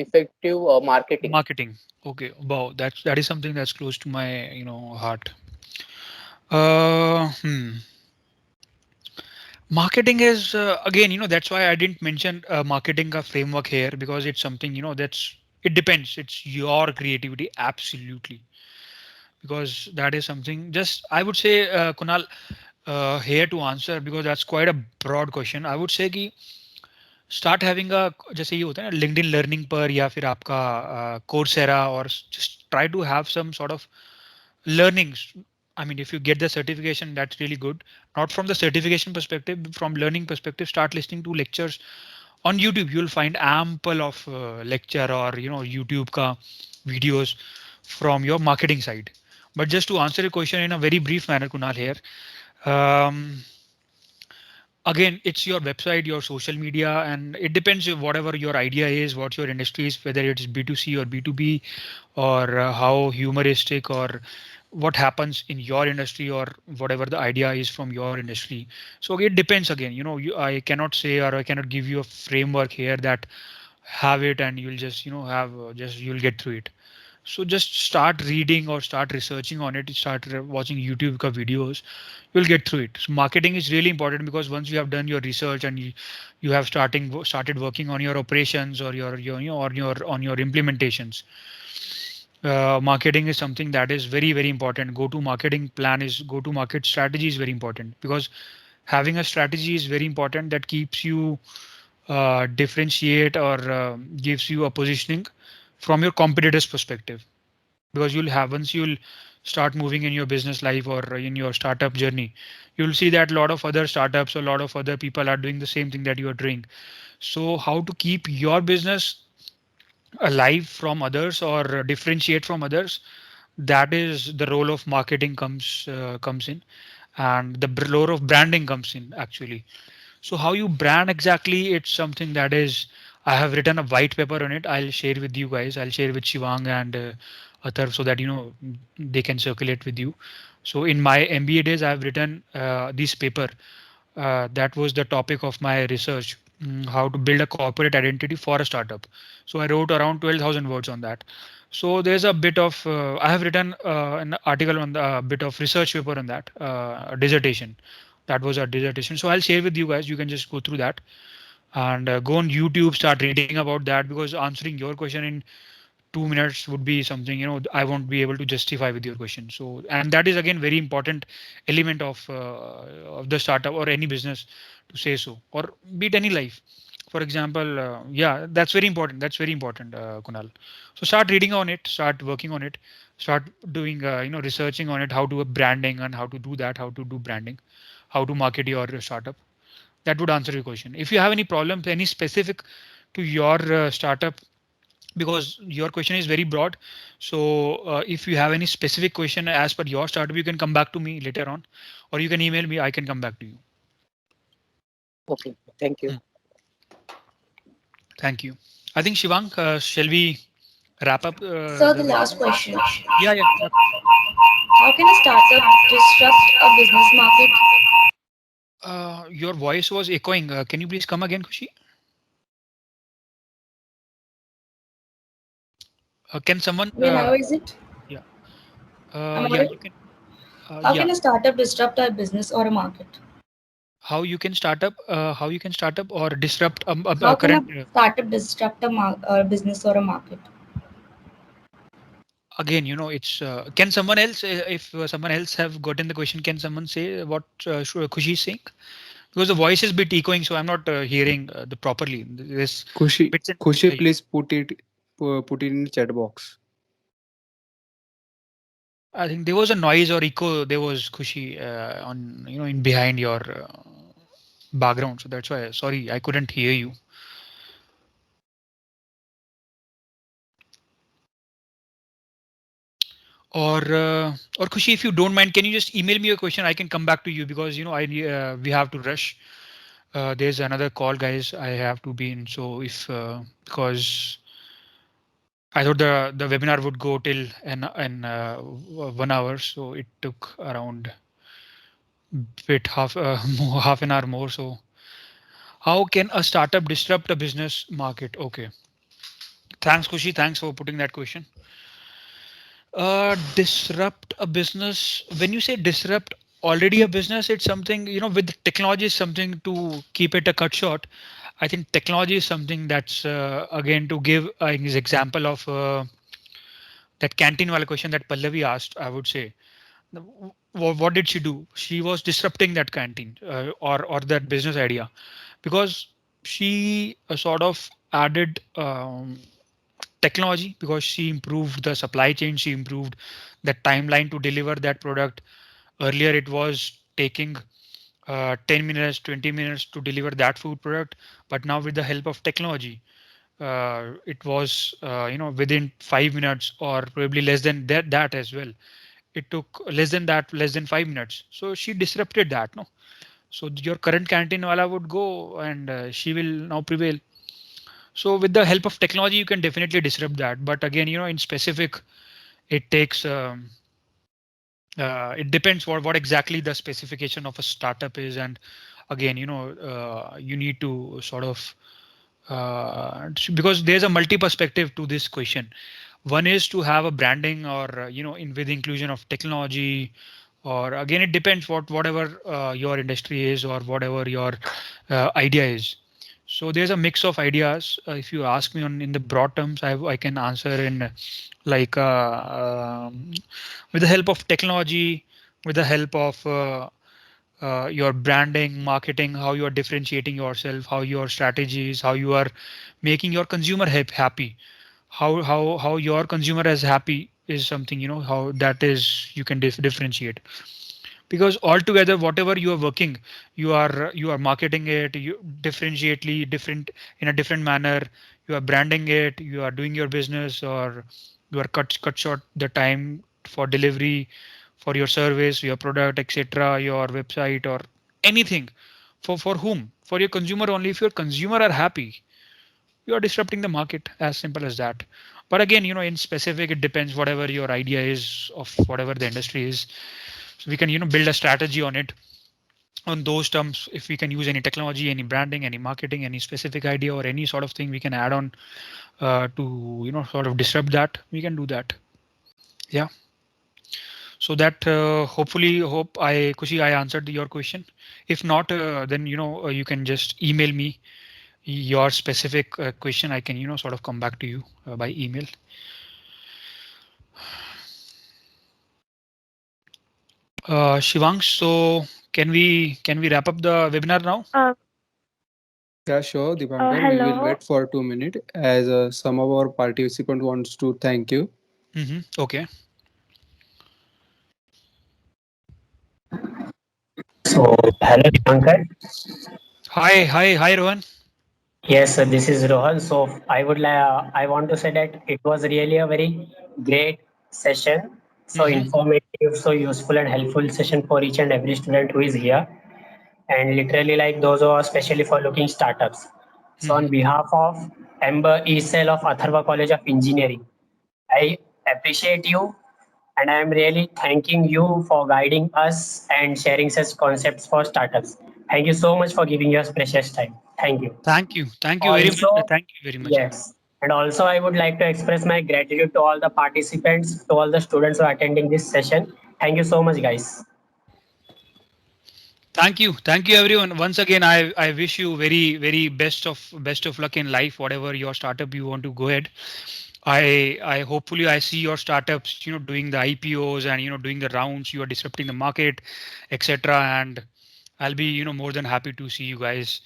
effective marketing? Marketing. Okay, wow, that is something that's close to my heart. Hmm. Marketing is again, that's why I didn't mention marketing a framework here because it's something that's it depends. It's your creativity, absolutely, because that is something. Just I would say, Kunal, here to answer because that's quite a broad question. I would say कि start having a जैसे ये होता है ना LinkedIn learning पर या फिर आपका कोर्सेरा और just try to have some sort of learnings. I mean, if you get the certification, that's really good. Not from the certification perspective, from learning perspective, start listening to lectures on YouTube. You'll find ample of lecture or YouTube ka videos from your marketing side. But just to answer your question in a very brief manner, Kunal here. Um, Again, it's your website, your social media, and it depends on whatever your idea is, what your industry is, whether it's B2C or B2B, or how humoristic or what happens in your industry or whatever the idea is from your industry. So it depends again. I cannot say or I cannot give you a framework here that have it and you'll just have just you'll get through it. So just start reading or start researching on it. Start watching YouTube ka videos. You'll get through it. So marketing is really important because once you have done your research and you have started working on your operations or your implementations. Marketing is something that is very very important. Go to market strategy is very important because having a strategy is very important that keeps you differentiate or gives you a positioning from your competitors perspective because you'll have once you'll start moving in your business life or in your startup journey, you'll see that a lot of other startups, a lot of other people are doing the same thing that you are doing. So how to keep your business alive from others or differentiate from others, that is the role of marketing comes in, and the role of branding comes in actually. So how you brand exactly, it's something that is, I have written a white paper on it. I'll share with you guys. I'll share with Shivang and Athar so that they can circulate with you. So in my MBA days, I've written this paper. That was the topic of my research. How to build a corporate identity for a startup. So I wrote around 12,000 words on that. So there's a bit of I have written an article on the bit of research paper on that a dissertation. That was a dissertation. So I'll share with you guys. You can just go through that and go on YouTube, start reading about that because answering your question in 2 minutes would be something I won't be able to justify with your question. So and that is again very important element of the startup or any business to say so or be it any life. For example, yeah, that's very important, Kunal. So start reading on it, start working on it, start doing researching on it, how to branding and how to do that, how to do branding, how to market your startup. That would answer your question. If you have any problems, any specific to your startup, because your question is very broad. So if you have any specific question as per your startup, you can come back to me later on, or you can email me. I can come back to you. Okay, thank you. Hmm. Thank you. I think Shivang, shall we wrap up So the the last webinar? question. Yeah, yeah. How can a startup disrupt a business market? Your voice was echoing. Can you please come again, Kushi? Can someone? Well, how is it? Yeah. Am I Yeah, audible? you can. How Yeah. can a startup disrupt a business or a market? How you can start up? How you can start up or disrupt How a can a current? startup disrupt a business or a market? Again, it's can someone else if someone else have gotten the question, can someone say what Khushi is saying, because the voice is bit echoing, so I'm not hearing the properly this Kushi, bits and Kushi, uh, please put it in the chat box. I think there was a noise or echo, there was Khushi on in behind your background, so that's why sorry I couldn't hear you. Or Khushi, if you don't mind, can you just email me a question? I can come back to you because I we have to rush. There's another call, guys. I have to be in. So if because I thought the webinar would go till an 1 hour, so it took around bit half more, half an hour more. So how can a startup disrupt a business market? Okay, thanks, Kushi. Thanks for putting that question. Disrupt a business. When you say disrupt already a business, it's something, with technology is something to keep it a cut short. I think technology is something that's again to give an example of that canteen wala question that Pallavi asked. I would say, what did she do? She was disrupting that canteen or that business idea because she sort of added technology because she improved the supply chain, she improved the timeline to deliver that product. Earlier it was taking 10 minutes, 20 minutes to deliver that food product, but now with the help of technology, it was within 5 minutes or probably less than that as well. It took less than that, less than 5 minutes. So she disrupted that, no. So your current canteen wala would go and she will now prevail. So with the help of technology, you can definitely disrupt that. But again, in specific, it takes it depends what exactly the specification of a startup is, and again, you need to sort of because there's a multi perspective to this question. One is to have a branding or in with inclusion of technology, or again it depends whatever your industry is or whatever your idea is. So there's a mix of ideas. If you ask me on in the broad terms, I can answer in like with the help of technology, with the help of your branding, marketing, how you are differentiating yourself, how your strategies, how you are making your consumer happy, how your consumer is happy is something, how that is you can differentiate. Because altogether whatever you are working, you are marketing it, you differentiately different in a different manner, you are branding it, you are doing your business, or you are cut short the time for delivery for your service, your product, etc., your website or anything. For whom? For your consumer only. If your consumer are happy, you are disrupting the market, as simple as that. But again, in specific, it depends whatever your idea is of whatever the industry is. So we can build a strategy on it on those terms. If we can use any technology, any branding, any marketing, any specific idea or any sort of thing we can add on to sort of disrupt that, we can do that. Yeah. So that hopefully hope I Kushi I answered your question. If not, then you can just email me your specific question. I can sort of come back to you by email. Shivang, so can we wrap up the webinar now? Yeah, sure, Dipankar. We will Hello. wait for 2 minutes as some of our participant wants to thank you. Okay. So, hello, Dipankar. Hi, Rohan. Yes, this is Rohan. So, I want to say that it was really a very great session. So informative, so useful and helpful session for each and every student who is here, and literally like those who are especially for looking startups. So, on behalf of Amber Cell of Atharva College of Engineering, I appreciate you, and I am really thanking you for guiding us and sharing such concepts for startups. Thank you so much for giving us precious time. Thank you. Thank you very much. Also, Thank you very much. yes, and also I would like to express my gratitude to all the participants, to all the students who are attending this session. Thank you so much, guys. Thank you everyone. Once again, I wish you very best of luck in life, whatever your startup you want to go ahead. I hopefully I see your startups doing the IPOs and doing the rounds, you are disrupting the market, etc. And I'll be more than happy to see you guys.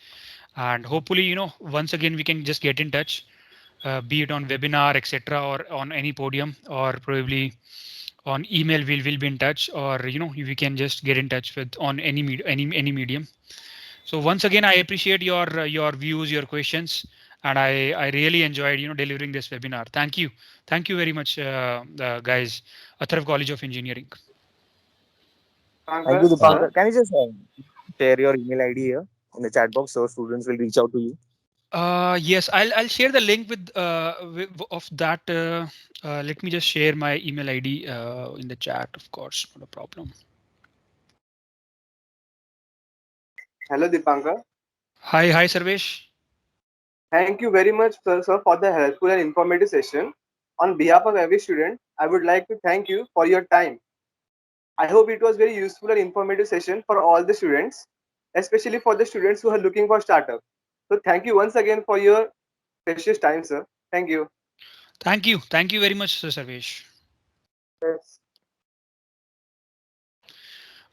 And hopefully once again we can just get in touch, be it on webinar, etc., or on any podium, or probably on email. We'll be in touch, or we can just get in touch with on any medium. So once again, I appreciate your views, your questions, and I really enjoyed delivering this webinar. Thank you very much, guys. Atharv College of Engineering. Thank you, Dipankar. Can you just share your email ID here? in the chat box, so students will reach out to you. Yes, I'll share the link of that. Let me just share my email ID in the chat, of course, not a problem. Hello, Dipankar. Hi, Sarvesh. Thank you very much, sir, for the helpful and informative session. On behalf of every student, I would like to thank you for your time. I hope it was very useful and informative session for all the students, especially for the students who are looking for startup. So thank you once again for your precious time, sir. Thank you. Thank you very much, Sir Sarvesh. Yes.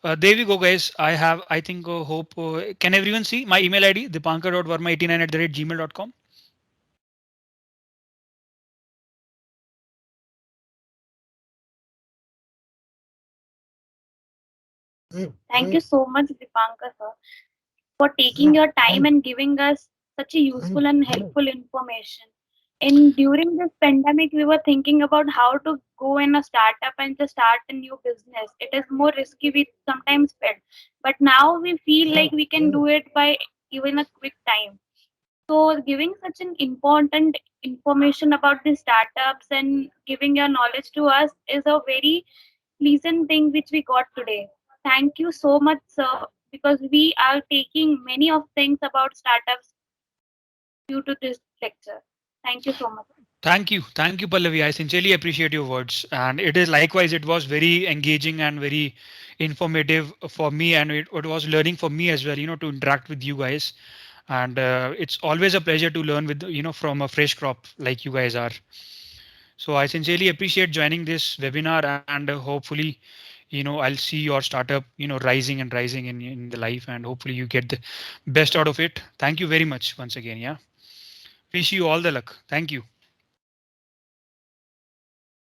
There we go, guys. I think, hope, can everyone see my email ID, dipankar.verma89@gmail.com? Thank you so much, Dipankar sir, for taking your time and giving us such a useful and helpful information. And during this pandemic, we were thinking about how to go in a startup and to start a new business. It is more risky, we sometimes felt. But now we feel like we can do it by even a quick time. So giving such an important information about the startups and giving your knowledge to us is a very pleasant thing which we got today. Thank you so much, sir, because we are taking many of things about startups due to this lecture. Thank you so much. Thank you, Pallavi. I sincerely appreciate your words, and it is likewise. It was very engaging and very informative for me, and it was learning for me as well. To interact with you guys, and it's always a pleasure to learn with from a fresh crop like you guys are. So I sincerely appreciate joining this webinar, and hopefully, I'll see your startup, rising and rising in the life, and hopefully you get the best out of it. Thank you very much once again. Yeah, wish you all the luck. Thank you.